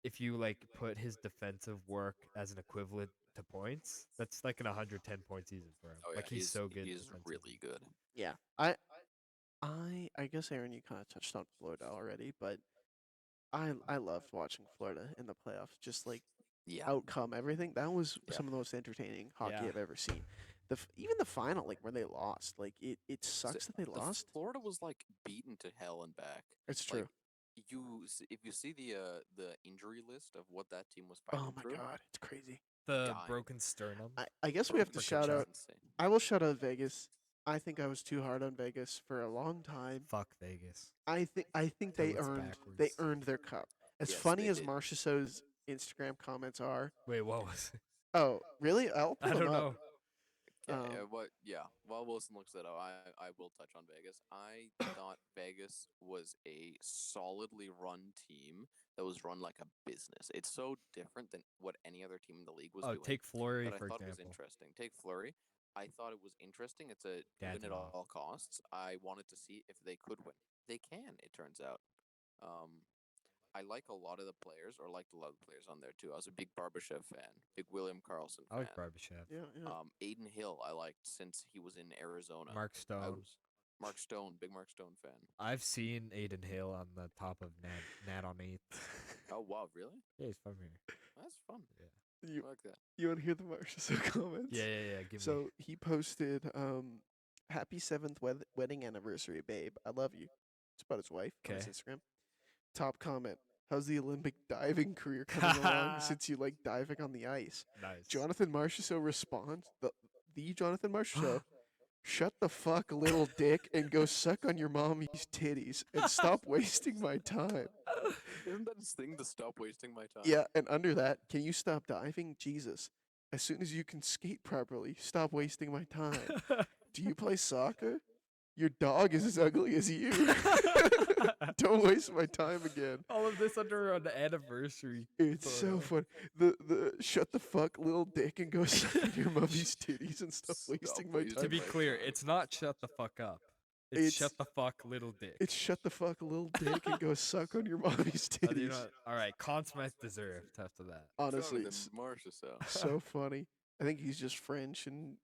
if you like put his defensive work as an equivalent to points, that's like an 110 point season for him. Oh yeah, Like he's so good. He's defensively. really good. Yeah, I guess Aaron, you kind of touched on Florida already, but I loved watching Florida in the playoffs. Just like Yeah. outcome, everything. That was Yeah. some of the most entertaining hockey Yeah. I've ever seen. Even the final, like where they lost, like it sucks that they lost. Florida was like beaten to hell and back. It's true. Like, if you see the injury list of what that team was fighting Oh my through, god, it's crazy. The dying. broken sternum. I guess we have to Freaking shout Chuck. out. I will shout out Vegas. I think I was too hard on Vegas for a long time. Fuck Vegas. I think Till they it's they backwards. earned their cup. As Yes, funny they as did. Marchessault's Instagram comments are. Wait, what was it? Oh, really? I'll pull I them don't up. know. Okay, Um, while Wilson looks that up, I will touch on Vegas. I thought Vegas was a solidly run team that was run like a business. It's so different than what any other team in the league was Oh, doing. take Fleury that I for thought was example. interesting. Take Flurry. I thought it was interesting. It's a win at Dadonov. all costs. I wanted to see if they could win. They can, it turns out. I like a lot of the players, or liked a lot of the players on there too. I was a big Barbashev fan, big William Karlsson I fan. like Barbashev. yeah. Aiden Hill, I liked since he was in Arizona. Mark I Stone. was Mark Stone, big Mark Stone fan. I've seen Aiden Hale on the top of Nat on 8th. Oh wow, really? Yeah, he's from here. That's fun. You I like that. you want to hear the Marchessault comments? Yeah. Give me. So he posted, "Happy 7th wedding anniversary, babe. I love you." It's about his wife on his 'Kay. Instagram. Top comment: how's the Olympic diving career coming along since you like diving on the ice? Nice. Jonathan Marchessault responds: the Jonathan Marchessault, shut the fuck, little dick, and go suck on your mommy's titties and stop wasting my time. Isn't that his thing to stop wasting my time? Yeah, and under that, can you stop diving? Jesus. As soon as you can skate properly, stop wasting my time. Do you play soccer? Your dog is as ugly as you. Don't waste my time again. All of this under an anniversary. It's so photo. fun. The shut the fuck, little dick, and go suck on your mommy's titties and stop Stop wasting my wasting time. To be my clear, time. it's not shut the fuck up. It's shut the fuck, little dick. It's shut the fuck, little dick, and go suck on your mommy's You titties. know, all right, consummate deserved after that. Honestly, Jonathan it's Marsh's house. so funny. I think he's just French and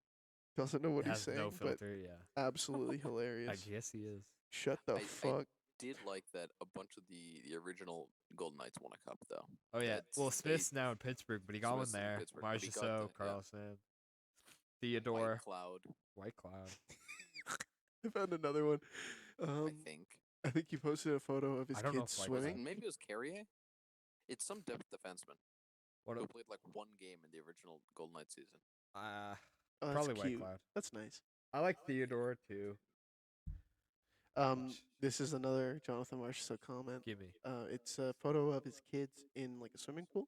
doesn't know what he's Has saying, no but filter, yeah. absolutely I hilarious. guess he is. Shut the I fuck. did like that a bunch of the original Golden Knights won a cup though. Oh yeah. That's- Well, they- Smith's now in Pittsburgh, but he got one Smith's in there. Pittsburgh, but he got Marchessault, the- yeah. Carlson, Theodore, White Cloud, White Cloud. I found another one. I think. I think he posted a photo of his I don't know kids if White swimming. Cloud- Maybe it was Carrier. It's some depth defenseman What? who played like one game in the original Golden Knights season. Uh, Oh, that's probably White cute. Cloud. That's nice. I like Theodore too. This is another Jonathan Marshall comment. Give me. It's a photo of his kids in like a swimming pool,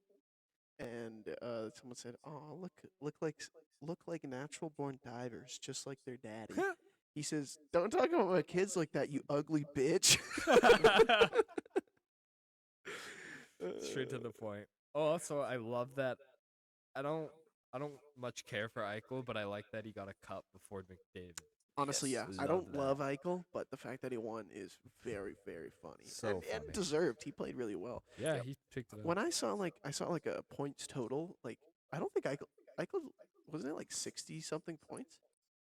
and someone said, "Oh, look like natural born divers, just like their daddy." He says, "Don't talk about my kids like that, you ugly bitch." Straight to the point. Oh, also, I love that. I don't much care for Eichel, but I like that he got a cup before McDavid. Honestly, Yes. yeah, I don't Love love Eichel, but the fact that he won is very, very funny. So and funny. deserved. He played really well. Yeah, Yep. he picked it up. When I saw like a points total, like I don't think Eichel wasn't it like 60 something points,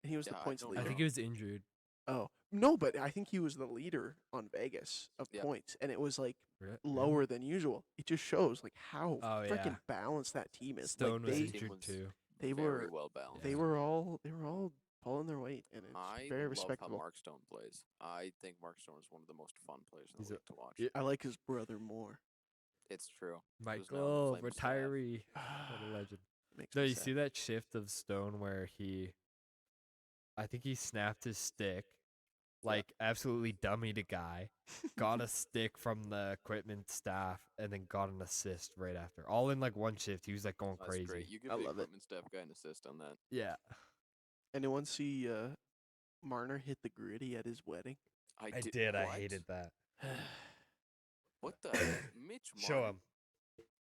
and he was the Yeah, I points don't leader. I think he was injured. Oh no, but I think he was the leader on Vegas of Yep. points, and it was like Really? lower than usual. It just shows like how Oh, freaking yeah. balanced that team is. Stone like was they team injured was- too. they Very were well balanced. they Yeah. were all pulling their weight, and it's I very love respectable. how Mark Stone plays. I think Mark Stone is one of the most fun players in He's the a- league to watch. yeah. I like his brother more. It's true. Who's now in the Michael, Flames staff. retiree. What a legend. Makes No, me you sad. see that shift of Stone where I think he snapped his stick, like absolutely dummied a guy, got a stick from the equipment staff, and then got an assist right after. All in like one shift. He was like going That's crazy. great. You give I the love it. equipment staff guy an assist on that. Yeah, Anyone see Marner hit the gritty at his wedding? I did. I what? hated that. What the Mitch Show Marner, him.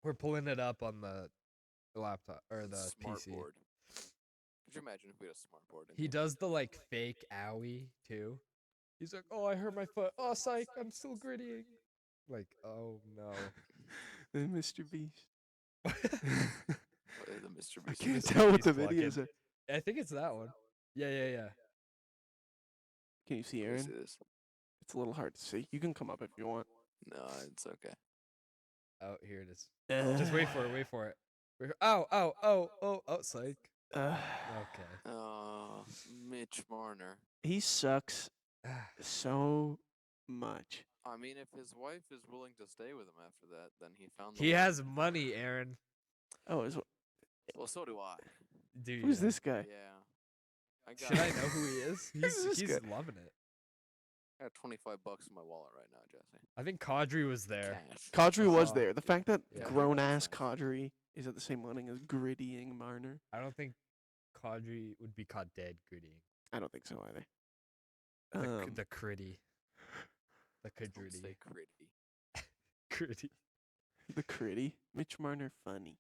We're pulling it up on the laptop or the smart PC. board. Could you imagine if we had a smart board? in He here? does the like fake owie too. He's like, "Oh, I hurt my foot. Oh, psych, I'm still grittying." Like, oh no. Mr. Beast. The Mr. I Beast. can't Mr. tell what Beast the plug-in. videos are. I think it's that one. Yeah. Can you see Let me Aaron? see this. It's a little hard to see. You can come up if you want. No, it's okay. Oh, here it is. Just wait for it. Wait for it. Oh, psych. Okay. Mitch Marner. He sucks so much. I mean, if his wife is willing to stay with him after that, then he found. The He one. has money, Aaron. Oh, Well, so do I. Dude. who's this guy? Yeah. I got. Should I know who he is? Who's this He's guy? loving it. I got $25 in my wallet right now, Jesse. I think Kadri was there. Cash. Kadri was saw- there. The fact that Yeah. grown ass Nice. Kadri is at the same wedding as grittying Marner. I don't think Kadri would be caught dead grittying. I don't think so either. The critty. The Don't kadritty. say gritty. Gritty. The critty. Mitch Marner funny.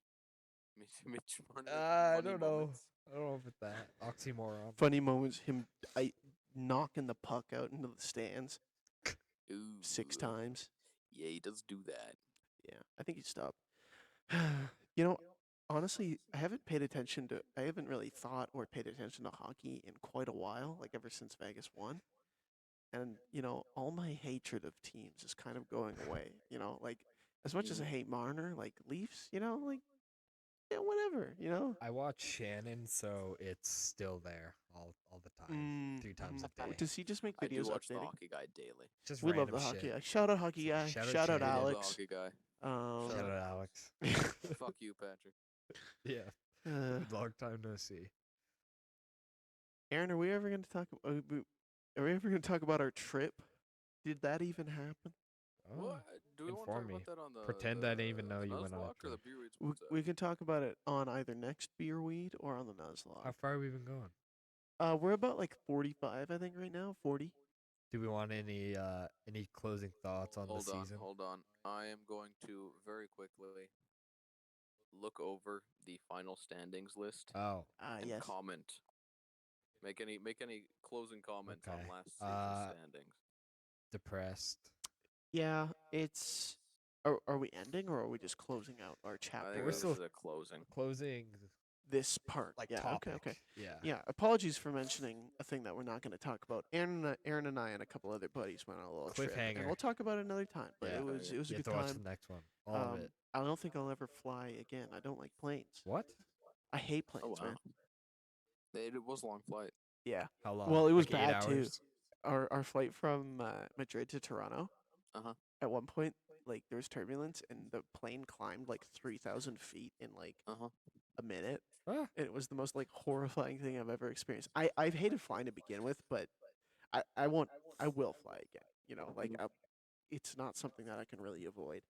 Mitch Marner. I funny don't know. moments. I don't know if it's that. Oxymoron. Funny moments. Him knocking the puck out into the stands Ooh. 6 times. Yeah, he does do that. Yeah, I think he stopped. Honestly, I haven't really thought or paid attention to hockey in quite a while, like ever since Vegas won. And, all my hatred of teams is kind of going away. Like, as much as I hate Marner, like Leafs, like, yeah, whatever, I watch Shannon, so it's still there all the time. 3 times a day. Does he just make I do videos watch the updating? hockey guy daily. Just We love random the hockey shit. guy. Shout out hockey guy. Shout out Shout out Shannon. I love the Alex. hockey guy. Shout Shout out Alex. Fuck you, Patrick. Yeah. Long time no see. Aaron, are we ever going to talk? Are we ever going to talk about our trip? Did that even happen? Oh. What? Do we want to talk inform me. about that on the Pretend I didn't even know the you went on a Nuzlocke or the trip. Beer Reads We, website? we can talk about it on either next beer weed or on the How Nuzlocke. far have we been going? We're about like 45, I think, right now. 40. Do we want any closing thoughts on the season? Hold on. I am going to very quickly look over the final standings list Oh, and Yes. comment Make any closing comments Okay. on last season's standings? Depressed. Yeah, it's. Are we ending or are we just closing out our I chapter? think We're this still- is a closing. Closing This part. like yeah. topic. Okay. Yeah. Yeah. Apologies for mentioning a thing that we're not going to talk about. Aaron and I and a couple other buddies went on a little trip, and Cliffhanger. we'll talk about it another time. But Yeah. it was a You good have to watch time. the next one. All of it. I don't think I'll ever fly again. I don't like planes. What? I hate Oh planes, wow. man. It was a long flight. Yeah. How long? Well, it was like 8 bad too. hours? Our flight from Madrid to Toronto. Uh-huh. At one point, like there was turbulence, and the plane climbed like 3,000 feet in like Uh-huh. a minute. Ah. And it was the most like horrifying thing I've ever experienced. I've hated flying to begin with, but I will fly again. You know, like it's not something that I can really avoid.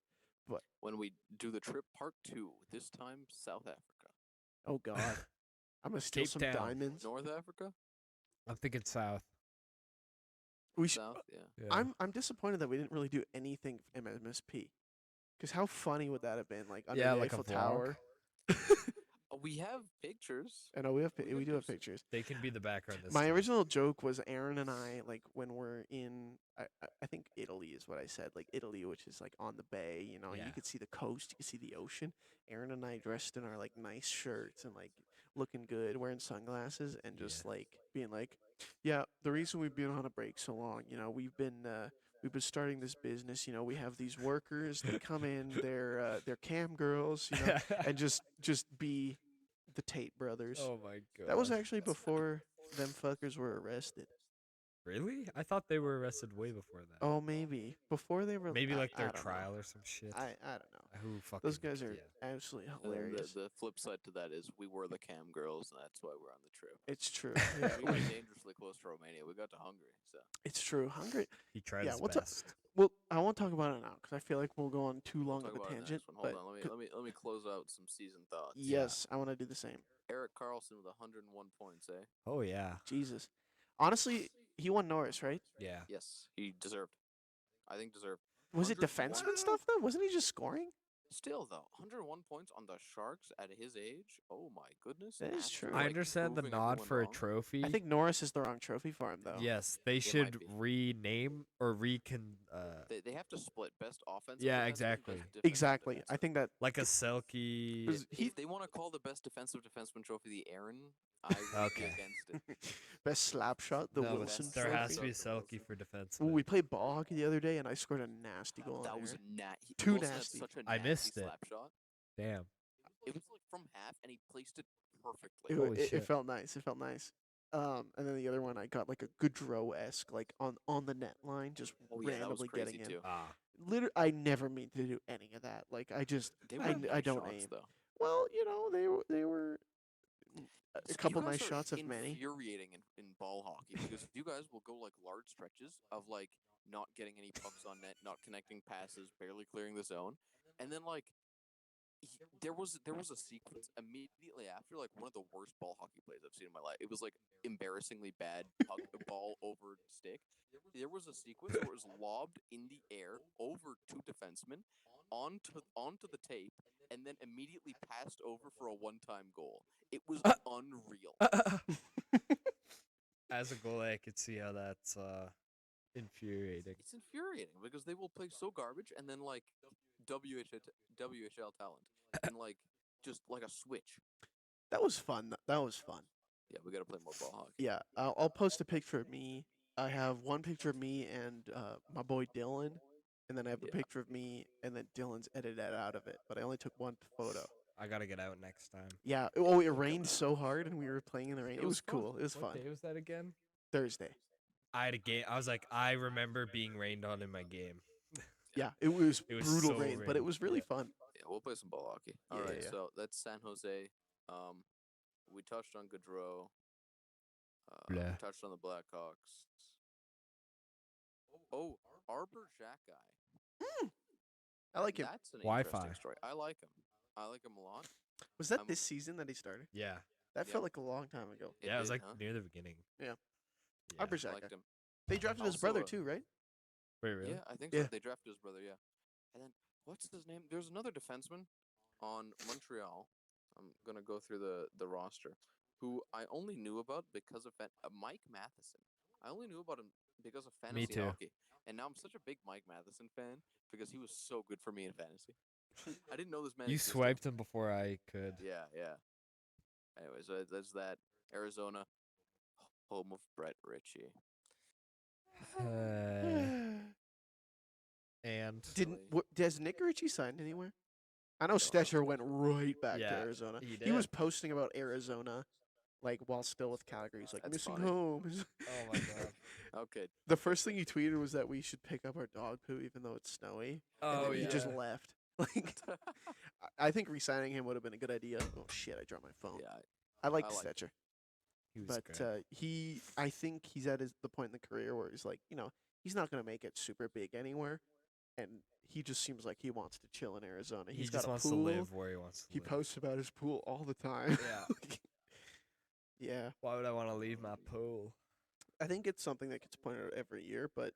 But When we do the trip part 2, this time South Africa. oh god, I'm gonna steal Cape some Town. diamonds. North Africa? I'm thinking south. We should. South, yeah. Yeah. I'm disappointed that we didn't really do anything M.M.S.P. Because how funny would that have been? Like under Yeah, the like a Eiffel vlog. Tower. We have pictures. I know we We could do do have s- pictures. They can be the background this My time. original joke was Aaron and I, like when we're in, I think Italy is what I said, like Italy, which is like on the bay. You know, Yeah. you could see the coast, you could see the ocean. Aaron and I dressed in our like nice shirts and like looking good, wearing sunglasses, and just Yeah. like being like, yeah, the reason we've been on a break so long, you know, we've been starting this business. You know, we have these workers. They come in, they're cam girls, you know, and just be the Tate brothers. Oh my god. That was actually before them fuckers were arrested. Really? I thought they were arrested way before that. Oh, maybe before they were. Maybe like I their don't know. trial or some shit. I don't know. Who fucking? Those guys are Yeah. absolutely And then hilarious. the flip side to that is we were the cam girls, and that's why we're on the trip. It's true. Yeah, We got dangerously close to Romania. We got to Hungary, so. it's true. Hungry. He tried Yeah, his what's up? best. Well, I won't talk about it now because I feel like we'll go on too We'll long talk of a about it tangent. next one. Hold but on, let me close out some season thoughts. yes, I want to do the same. Eric Carlson with 101 points, eh? Oh yeah. Jesus, honestly, he won Norris, right? Yeah. Yes, he deserved. I think deserved. Was it 101? defenseman stuff though? Wasn't he just scoring? Still though, 101 points on the Sharks at his age. Oh my goodness. That is after, true. I like, understand the proving nod everyone for a wrong. trophy. I think Norris is the wrong trophy for him though. Yes, they might should be. rename or They have to split best offensive. Yeah, defenseman, exactly. best defensive Exactly. I defenseman. think that like a Selkie. 'cause If they want to call the best defensive defenseman trophy the Aaron, I would be Okay. against it. best slap shot, the No, Wilson there trophy. has to be a Trophy. Selkie for defense. Ooh, we played ball hockey the other day, and I scored a nasty goal. That on was there. a Too Wilson had nasty. such a I nasty missed it. slap shot. Damn. It was like from half, and he placed it perfectly. It, Holy it, shit. it felt nice. It felt nice. And then the other one, I got like a Goudreau-esque, like on the net line, just Oh yeah, that was randomly crazy getting in. too. Ah. Literally, I never mean to do any of that. Like I just, They I, weren't I nice don't shots, aim. though. Well, you know, they were a So couple you guys nice are shots of many. infuriating in ball hockey because you guys will go like large stretches of like not getting any pucks on net, not connecting passes, barely clearing the zone, and then like there was a sequence immediately after like one of the worst ball hockey plays I've seen in my life. It was like embarrassingly bad puck ball over stick. There was a sequence where it was lobbed in the air over two defensemen onto the tape and then immediately passed over for a one-time goal. It was unreal. As a goalie, I could see how that's infuriating. It's infuriating because they will play so garbage and then like WHL talent and like just like a switch. That was fun. That was fun. Yeah, we gotta play more ball hockey. Yeah, I'll post a picture of me. I have one picture of me and my boy Dylan, and then I have a Yeah. picture of me, and then Dylan's edited out of it. But I only took one photo. I gotta get out next time. Yeah. Oh, it rained so hard, and we were playing in the rain. It was fun. cool. It was What fun. day was that again? Thursday. I had a game. I was like, I remember being rained on in my game. Yeah, it was It was brutal so rain, but it rainy. was really Yeah. fun. Yeah, we'll play some ball hockey. Yeah, All right, yeah. so that's San Jose. We touched on Gaudreau. Blah. We touched on the Blackhawks. Oh, Arbor Jack guy. I like him. That's an Wi-Fi. interesting story. I like him. I like him a lot. Was that I'm- this season that he started? Yeah. That Yeah. felt like a long time ago. It Yeah, it was did, like huh? near the beginning. Yeah. Yeah. Arbor I Jack. liked him. They drafted his Also, brother too, right? Wait, really? Yeah, I think Yeah. so. They drafted his brother, yeah. And then what's his name? There's another defenseman on Montreal. I'm gonna go through the roster who I only knew about because of Mike Matheson. I only knew about him because of Me fantasy too. hockey, and now I'm such a big Mike Matheson fan because he was so good for me in fantasy. I didn't know this man You existed. swiped him before I could. Yeah, yeah. Anyways, that's that. Arizona, home of Brett Ritchie. And Didn't does Nick Ritchie sign anywhere? I know I don't know. Stetcher went right back to Yeah, Arizona. he was did. posting about Arizona, like while still with Calgary. He's like That's missing funny. home. Oh my god. Okay. The first thing he tweeted was that we should pick up our dog poo even though it's snowy. And Oh then he just yeah. left. Like I think re-signing him would have been a good idea. Oh shit! I dropped my phone. Yeah. I like I like Stetcher, He was but good. I think he's at the point in the career where he's like, he's not gonna make it super big anywhere, and he just seems like he wants to chill in Arizona. He He's just got a wants pool. to live where he wants to He live. posts about his pool all the time. Yeah. Yeah. Why would I want to leave my pool? I think it's something that gets pointed out every year, but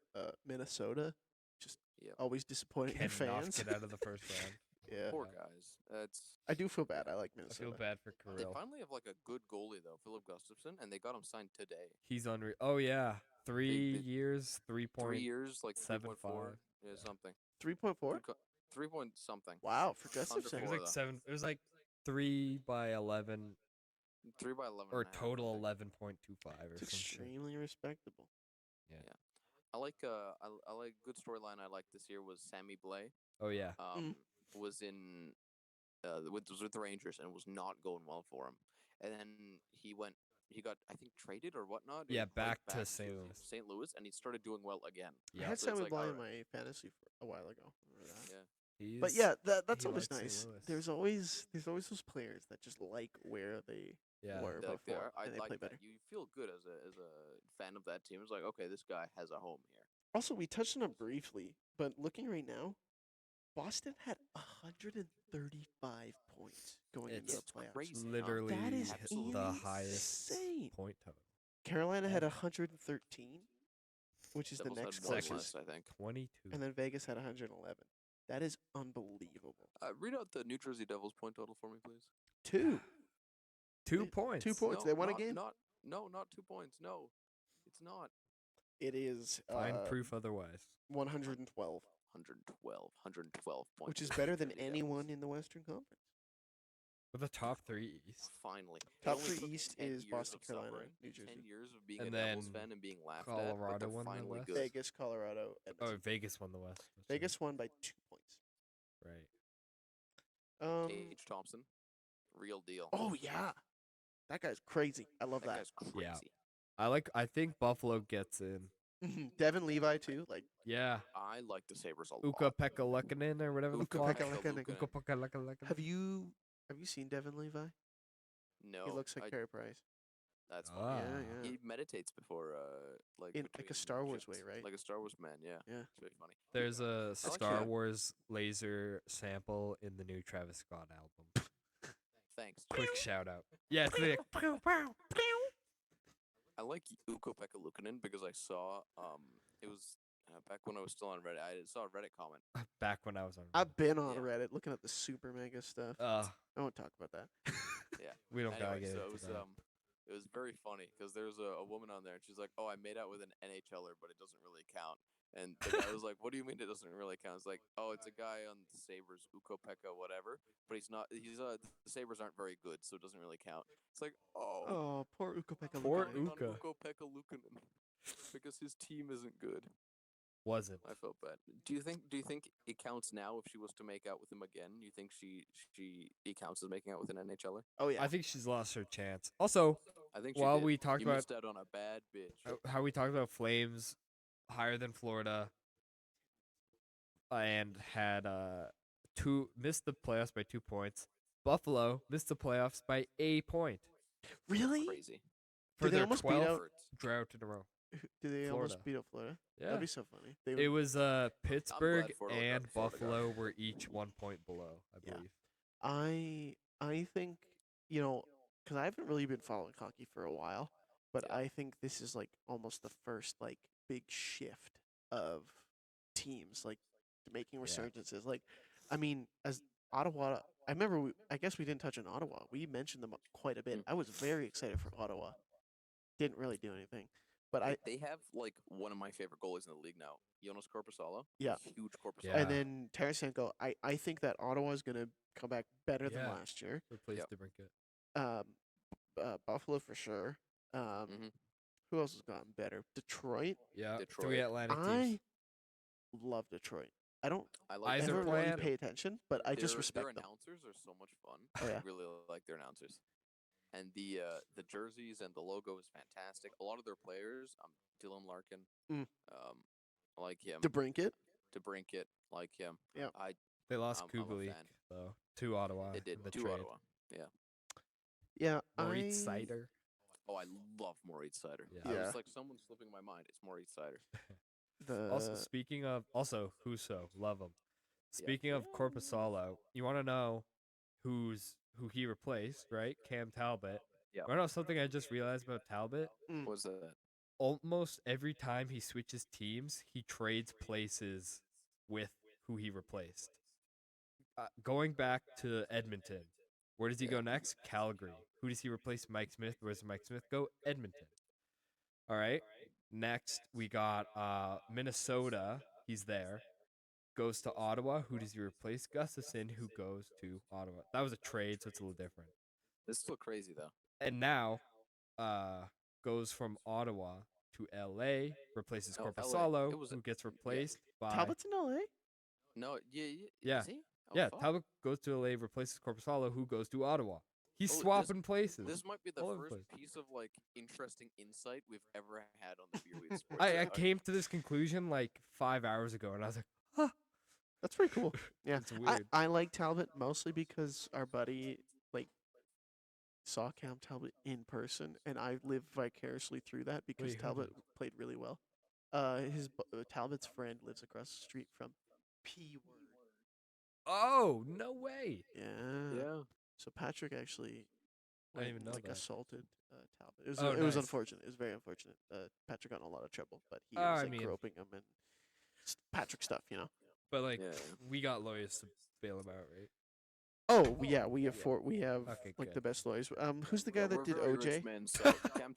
Minnesota just Yep. always disappointing their Cannot fans. get out of the first round. Yeah. Poor guys. That's. I do feel bad. I like I Minnesota. feel bad for They Kirill. finally have like a good goalie though, Philip Gustafson, and they got him signed today. He's unreal. Oh yeah, 3 they- years, 3 years, like 3.4, 3.75. yeah, something. 3.4? Good 3 point something. Wow, for Under Gustafson. It was four, like though. 7. It was like 3 by 11 3 by 11. or and a half, I total think. 11.25 or It's some shit. extremely respectable. I like I like good storyline I liked this year was Sammy Blais. Oh yeah. Was in was with the Rangers and was not going well for him. And then he got I think traded or whatnot. Yeah, and back played to St. Louis. St. Louis, and he started doing well again. I Yeah. had So it's Sammy like, Blais in alright. my fantasy for a while ago. Remember that? Yeah. But yeah, that's he always likes St. nice. Louis. There's always those players that just like where they Yeah. were Like, before, I and they like play that. better. You feel good as a fan of that team. It's like, okay, this guy has a home here. Also, we touched on it briefly, but looking right now, Boston had 135 points going into It's the playoffs. crazy. huh? literally That is the highest insane. point total. Carolina had ever. 113, which is Devils the had next one closest, less, I think. 22. and then Vegas had 111. That is unbelievable. Read out the New Jersey Devils point total for me, please. 2. 2 It- points. 2 points. No, They won a not, game. Not 2 points. No, it's not. It is Find proof otherwise. 112, 112 points. which is for better the than New Jersey anyone Devils. in the Western Conference. With the top 3 East. Finally. It Top only 3 took East 10 is years Boston, of Carolina, suffering, New 10 Jersey. years of being And a Devils then fan and being laughed Colorado at, but they're won the finally West. good. Vegas, Colorado, Oh, Edmonton. Vegas won the West. That's right. Vegas won by 2 points. Right. Tage Thompson, real deal. Oh yeah, that guy's crazy. I love that that. guy's crazy. Yeah. I think Buffalo gets in. Devin Levi too. Like Yeah. I like the Sabres a Uka lot. Pekka Lukkinen or whatever the fuck. Ukko-Pekka Luukkonen. Uka Pekka Lukkinen. Have you seen Devin Levi? No, He looks like I- Carey Price. That's Ah. funny. Yeah. He meditates before, like In, like a between Star Wars shifts. way, right? Like a Star Wars man. Yeah, Yeah. it's very funny. There's a I like Star that. Wars laser sample in the new Travis Scott album. Thanks. Quick shout out. Yeah, it's like I like Ukko-Pekka Luukkonen because I saw it was back when I was still on Reddit. I saw a Reddit comment. back when I was on. I've been on Yeah. Reddit looking at the super mega stuff. Uh, I won't talk about that. Yeah. we don't gotta Anyway, get so into that. it was very funny because there's a woman on there and she's like, "Oh, I made out with an NHLer, but it doesn't really count." And the guy was like, "What do you mean it doesn't really count?" It's like, "Oh, it's a guy on the Sabres, Ukko-Pekka, whatever, but he's not. The Sabres aren't very good, so it doesn't really count." It's like, Oh, poor Ukko-Pekka Poor Luukkonen. Ukko. Ukko-Pekka Luukkonen because his team isn't good. Wasn't. I felt bad. Do you think it counts now if she was to make out with him again? You think it counts as making out with an NHLer? Oh yeah. I think she's lost her chance. Also, I think she while did. we talked you about missed out on a bad bitch. how we talked about Flames higher than Florida and had missed the playoffs by 2 points. Buffalo missed the playoffs by a point Really? Crazy. for Did they their almost beat 12th out- Hurts. drought in a row. Did they Florida. almost beat up Florida? Yeah, That'd be so funny. They it would, was Pittsburgh Florida and got- Florida got Buffalo were each 1 point below, I Yeah. believe. I think because I haven't really been following hockey for a while, but Yeah. I think this is like almost the first like big shift of teams like making Yeah. resurgences. Like, I mean, as Ottawa. I remember. I guess we didn't touch on Ottawa. We mentioned them quite a bit. Mm. I was very excited for Ottawa. Didn't really do anything, but They have like one of my favorite goalies in the league now, Jonas Korpisalo. Yeah. Huge Korpisalo. Yeah. And then Tarasenko. I think that Ottawa is gonna come back better than Yeah. last year. Replace Yep. DeBrincat. Buffalo for sure. Mhm. Who else has gotten better? Detroit. Yeah. Detroit. 3 Atlantic teams. I love Detroit. I don't I like Eyes ever are Detroit really planned. pay attention, but I just respect their them. announcers are so much fun. Oh, yeah. I really like their announcers. And the jerseys and the logo is fantastic. A lot of their players, Dylan Larkin, Mm. I like him. DeBrincat. DeBrincat, like him. Yeah. They lost I'm a Kubelik, fan. though, to Ottawa. They did in the to trade. Ottawa. Yeah. Yeah, Moritz Seider. Oh, I love Moritz Seider. Yeah. I Yeah. was like, someone's slipping my mind. It's Moritz Seider. Also, speaking of, Huso, love him. Yeah. Speaking of Corpusalo, you want to know who he replaced, right? Cam Talbot. Yeah. Want to know something I just realized about Talbot? What was that? Almost every time he switches teams, he trades places with who he replaced. Going back to Edmonton, where does he go next? Calgary. Who does he replace? Mike Smith. Where does Mike Smith go? Edmonton. All right. Next, we got Minnesota. He's there. Goes to Ottawa. Who does he replace? Gustafson, who goes to Ottawa. That was a trade, so it's a little different. This is still crazy though. And now, goes from Ottawa to LA. Replaces No, LA. Corpusalo, It was who gets replaced by Talbot's in LA. No, Yeah. Is he? Oh, yeah. fuck. Talbot goes to LA, replaces Corpusalo, who goes to Ottawa. He's Oh, swapping places. This might be the all over the first place. piece of like interesting insight we've ever had on the Beer Weed Sports. I Show. came to this conclusion like 5 hours ago, and I was like, huh. That's pretty cool. Yeah, It's weird. I like Talbot mostly because our buddy saw Cam Talbot in person, and I live vicariously through that because Wait, who Talbot did? played really well. Talbot's friend lives across the street from P Word. Oh, no way. Yeah. Yeah. So Patrick actually I didn't even know that. assaulted Talbot. It was Oh, it was nice. unfortunate. It was very unfortunate. Patrick got in a lot of trouble, but he Oh, was I like mean- groping him and Patrick stuff, But like, Yeah. we got lawyers to bail him out, right? Oh yeah, we have we have Okay, like good. the best lawyers. Who's the guy We're that did very OJ? rich men, so Cam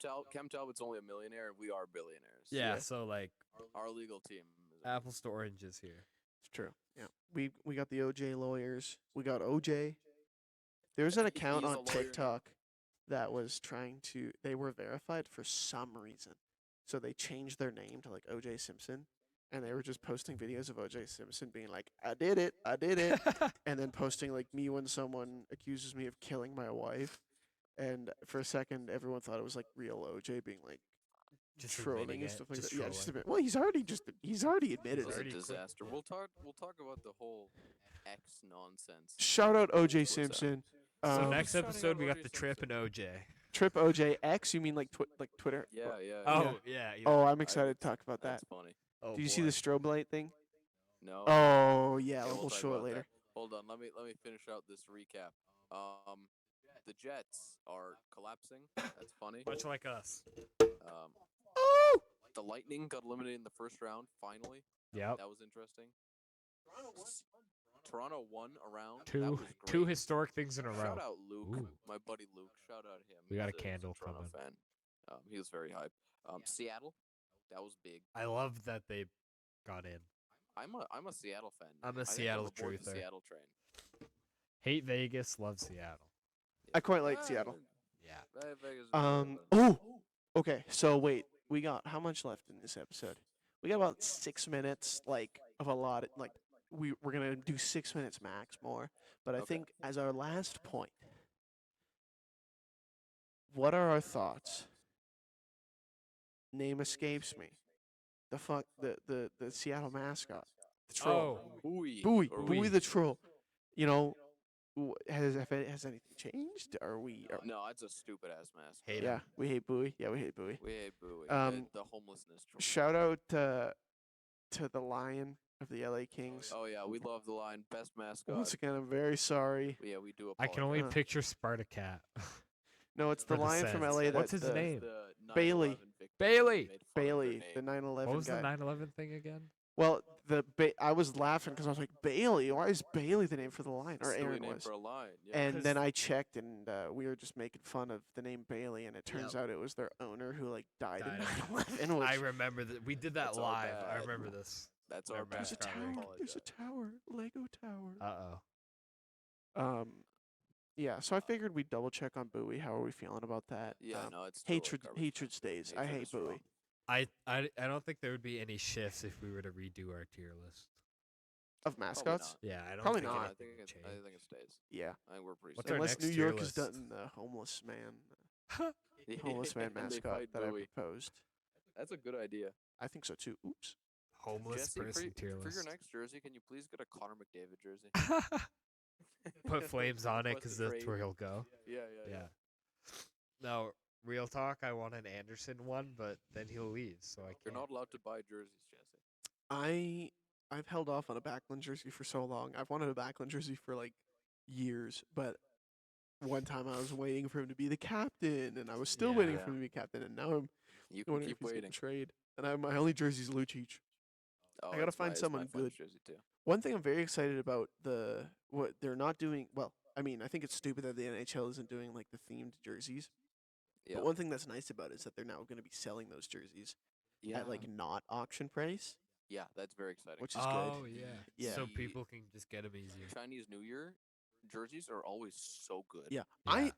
Talbot's only a millionaire, and we are billionaires. Yeah. So like, Our legal team. Is apples to oranges here. It's true. Yeah, we got the OJ lawyers. We got OJ. There's an account He's a on lawyer. TikTok that was trying to. They were verified for some reason, so they changed their name to like OJ Simpson, and they were just posting videos of OJ Simpson being like, "I did it, and then posting like me when someone accuses me of killing my wife. And for a second, everyone thought it was like real OJ being like Just trolling admitting and it, stuff like just that. Yeah, just trolling. admit. Well, he's already admitted It was it. a already quit. disaster. We'll talk about the whole X nonsense. Shout out OJ What's that? Simpson. So Um, next shouting episode, out we got O.J. the Trip and OJ. Trip OJ X. You mean like Twitter? Yeah, yeah. Oh yeah. Oh, I'm excited to talk about that. That's funny. Oh, Did you see the strobe light thing? No. Oh yeah, Yeah, we'll talk show it about later. that. Hold on, let me finish out this recap. The Jets are collapsing. That's funny. much like us. Um, Oh, the Lightning got eliminated in the first round. Finally, Yep. that was interesting. Toronto won a round. That Two was great. two historic things in a row. Shout out Luke, Ooh. my buddy Luke. Shout out him. We got He's a candle he's Toronto coming. fan. He was very hype. Seattle, that was big. I love that they got in. I'm a Seattle fan. I'm a I think Seattle aboard the truther. Seattle train. Hate Vegas, love Seattle. I quite like Seattle. Yeah. Vegas is better, but- Oh, okay. So wait, we got how much left in this episode? We got about 6 minutes, like of a lot. Like we're gonna do 6 minutes max more. But I Okay. think as our last point, what are our thoughts? Name escapes me. The Seattle mascot, the troll. Oh, Bowie. Bowie, or Bowie we. the troll. You know, has anything changed? Are we? No, it's a stupid ass mask. hate Yeah, him. we hate Bowie. Yeah, we hate Bowie. We hate Bowie. The homelessness. troll. Shout out to the Lion of the LA Kings. Oh yeah, we love the line. Best mascot. Once again, I'm very sorry. Yeah, we do. I can only Uh, picture Spartacat. No, it's For the the Lion from Sens. LA. That What's his the, name? The 9/11 Bailey. victim Bailey. made fun of their Bailey, name. the 9/11 What was guy. the 9/11 thing again? Well, I was laughing because I was like, Bailey. Why is Bailey the name for the line? Or Silly Aaron name was. for a line. Yeah. And then 'Cause- I checked, and we were just making fun of the name Bailey, and it turns out it was their owner who like died in Died of- 9/11. Which I remember that we did that That's our live. I bad. remember this. That's Their our bad. there's a mascot I ring. tower. There's a apologize. tower. Lego tower. Oh. Yeah. So I figured we'd double check on Bowie. How are we feeling about that? Yeah, no, it's still Hatred. garbage. Hatred stays. I Hatred hate is strong. Bowie. I don't think there would be any shifts if we were to redo our tier list. Of mascots. not. Yeah, I don't Probably think not. I anything think would it, I change. think it stays. Yeah. I think we're pretty. What's set. our Unless next New tier York has list? done the homeless man. Yeah, Homeless man and they mascot fight that I Bowie. proposed. That's a good idea. I think so too. Oops. Homeless Jesse, person tier for your list. next jersey, can you please get a Connor McDavid jersey? Put flames on it Request a because that's trade. where he'll go. Yeah. Yeah. No, real talk. I want an Anderson one, but then he'll leave, so I You're can't. not allowed to buy jerseys, Jesse. I've held off on a Backlund jersey for so long. I've wanted a Backlund jersey for like years, but one time I was waiting for him to be the captain, and I was still waiting Yeah. for him to be captain, and now I'm You can wondering keep if he's waiting. getting trade. And my only jersey is Lucic. Oh, I gotta it's find it's someone my friend's good. Jersey too. One thing I'm very excited about what they're not doing. Well, I mean, I think it's stupid that the NHL isn't doing like the themed jerseys. Yeah. But one thing that's nice about it is that they're now going to be selling those jerseys Yeah. at like not auction price, Yeah, that's very exciting. which is Oh good. yeah. Yeah. So The people can just get them easier. Chinese New Year jerseys are always so good. Yeah. Yeah.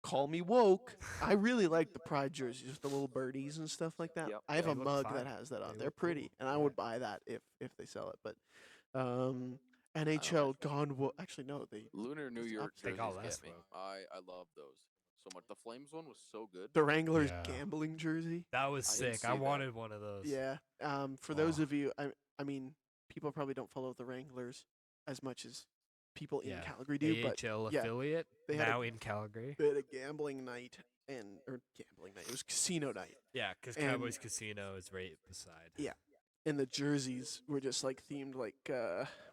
Call me woke. I really like the Pride jerseys with the little birdies and stuff like that. Yep, I have they a look mug fine. that has that on. They They're look cool. pretty, and I Yeah. would buy that if they sell it. But NHL gone woke. Actually, no, they Lunar New It's Year up They jerseys got get less me. woke. I love those so much. The Flames one was so good. the Wranglers Yeah. gambling jersey. That was I didn't sick. see I that. wanted one of those. Yeah. For those Oh. of you, I mean, people probably don't follow the Wranglers as much as people in Yeah. Calgary do, but AHL yeah, affiliate they had a- now in Calgary. they had a gambling night or gambling night. It was casino night. Yeah, because and- Cowboys Casino is right beside. Yeah. And the jerseys were just like themed like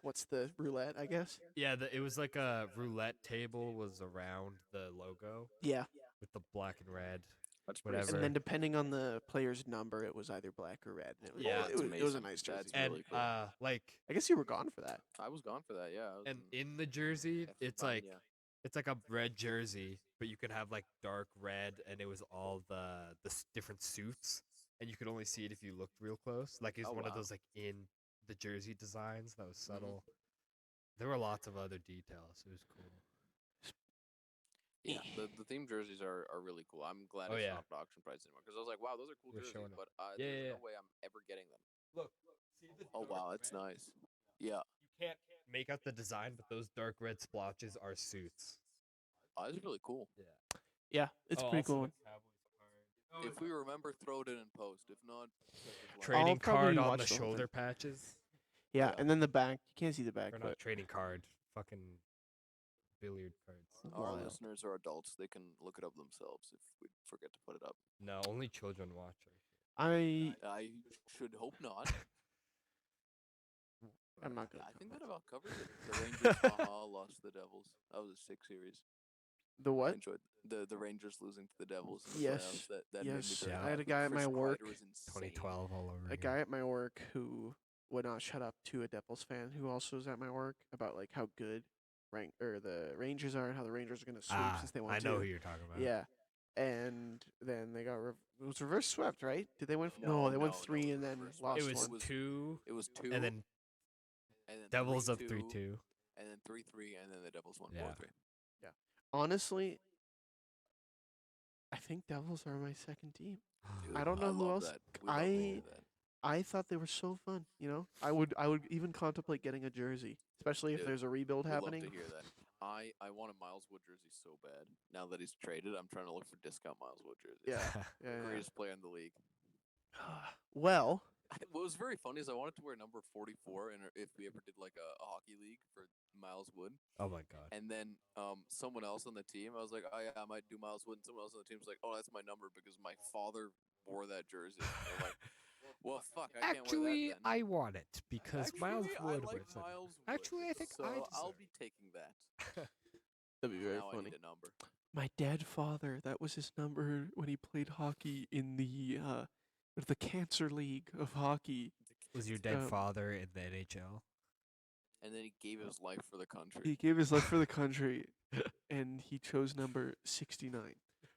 what's the roulette, I guess? Yeah, it was like a roulette table was around the logo Yeah. with the black and red. That's Whatever. And then depending on the player's number, it was either black or red. And it was, Yeah. it was a Amazing. nice jersey. That's And really cool. like I guess you were gone for that. I was gone for that. Yeah. I was and in in the jersey, it's like España. it's like a red jersey, but you could have like dark red, and it was all the different suits, and you could only see it if you looked real close. Like it's Oh, one of wow. those like in the jersey designs that was Mm-hmm. subtle. There were lots of other details. It was cool. Yeah, the theme jerseys are really cool. I'm glad Oh, it's yeah. not at auction price anymore because I was like, wow, those are cool They're jerseys, showing up. but Yeah, there's yeah, no way I'm ever getting them. Look, see the Oh wow, that's nice. Yeah, You can't make out the design, but those dark red splotches are suits. that's really cool. Yeah, it's pretty cool. If we remember, throw it in post. If not, Trading probably card on watch the the whole shoulder patches. Yeah, Yeah. and then the back. You can't see the back, Or but not trading card. Fucking billiard cards. our wild. listeners are adults; they can look it up themselves if we forget to put it up. No, only children watch our shit. I should hope not. I'm not gonna. I think that about covers it. The Rangers lost to the Devils. That was a sick series. The I what? enjoyed the Rangers losing to the Devils. In the Yes, playoffs. That made me yes. very Yeah. I had a happy. guy at Chris my work, Kreider was insane. 2012 all over A again. guy at my work who would not shut up to a Devils fan who also was at my work about like how good the Rangers are and how the Rangers are gonna sweep since they won I two. know who you're talking about. Yeah, and then they got it was reverse swept, right? Did they win? No, they won no, no, 3 it and was then reverse swept. lost It was one. 2, It was 2, and then and then Devils up 3-2, 3-2. and then 3-3, and then the Devils won Yeah. 4-3. Honestly, I think Devils are my second team. Dude, I don't know who love else. That. We love to hear that. I thought they were so fun. You know, I would even contemplate getting a jersey, especially if Dude, there's a rebuild We happening. love to hear that. I want a Miles Wood jersey so bad. Now that he's traded, I'm trying to look for discount Miles Wood jerseys. Yeah, yeah. Greatest player in the league. Well, What was very funny is I wanted to wear number 44, and if we ever did like a hockey league for Miles Wood, Oh my god. and then someone else on the team, I was like, oh yeah, I might do Miles Wood, and someone else on the team was like, oh, that's my number because my father wore that jersey. I'm like, well, fuck, I can't wear Actually, that then. I want it because Miles Actually, Wood I like wears it. Miles Wood, Actually, I think so I I'll deserve be taking that. that'd be very Now I funny. need a number. My dead father, that was his number when he played hockey in the Cancer League of hockey. Was your dead Um, father in the NHL? And then he gave his life for the country. He gave his life for the country, and he chose number 69.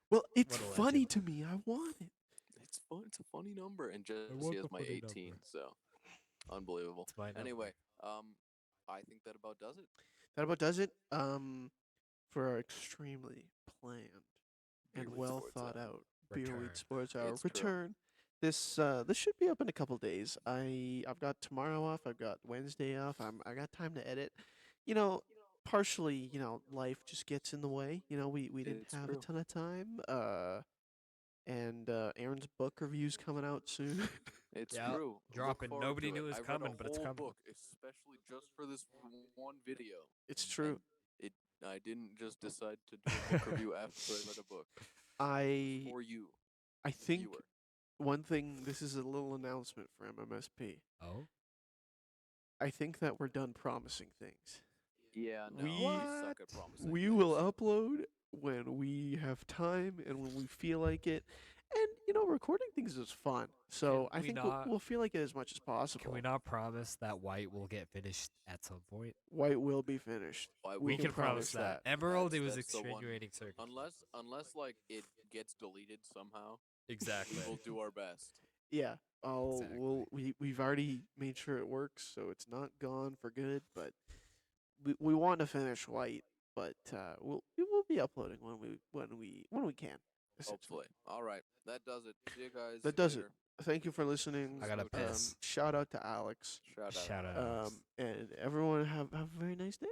Well, it's What a funny legend. to me. I want it. It's fun. It's a funny number, and just want he has the my funny 18, number. so unbelievable. It's my number. Anyway, I think that about does it. That about does it. For our extremely planned Beer and Weed well Sports thought Hour. out Beer Return. Weed Sports Hour It's true. return. This should be up in a couple days. I've got tomorrow off. I've got Wednesday off. I got time to edit. You know, partially, life just gets in the way. We didn't It's have true. a ton of time. And Aaron's book review's coming out soon. It's Yeah, true. dropping. Look forward Nobody to knew it it. was I read coming, a but it's whole coming. book especially just for this one video. It's And true. It. I didn't just decide to do a book review after I read a book. I For you, I think viewer. one thing. This is a little announcement for M.M.S.P. Oh, I think that we're done promising things. Yeah, no, We- we suck at promising. We things. will upload when we have time and when we feel like it. And recording things is fun. So Can I we think not- we'll feel like it as much as possible. can we not promise that White will get finished at some point? White will be finished. Why We We can can promise promise that. that. Emerald, it was That's the one- extenuating circumstances. Unless like it gets deleted somehow, Exactly. we'll do our best. Yeah. Exactly. We've already made sure it works, so it's not gone for good. But we want to finish White, but we will be uploading when we can. essentially. Hopefully. All right, that does it. See you guys. That does later. it. Thank you for listening. I gotta piss. Shout out to Alex. Shout out. Shout out. And everyone have a very nice day.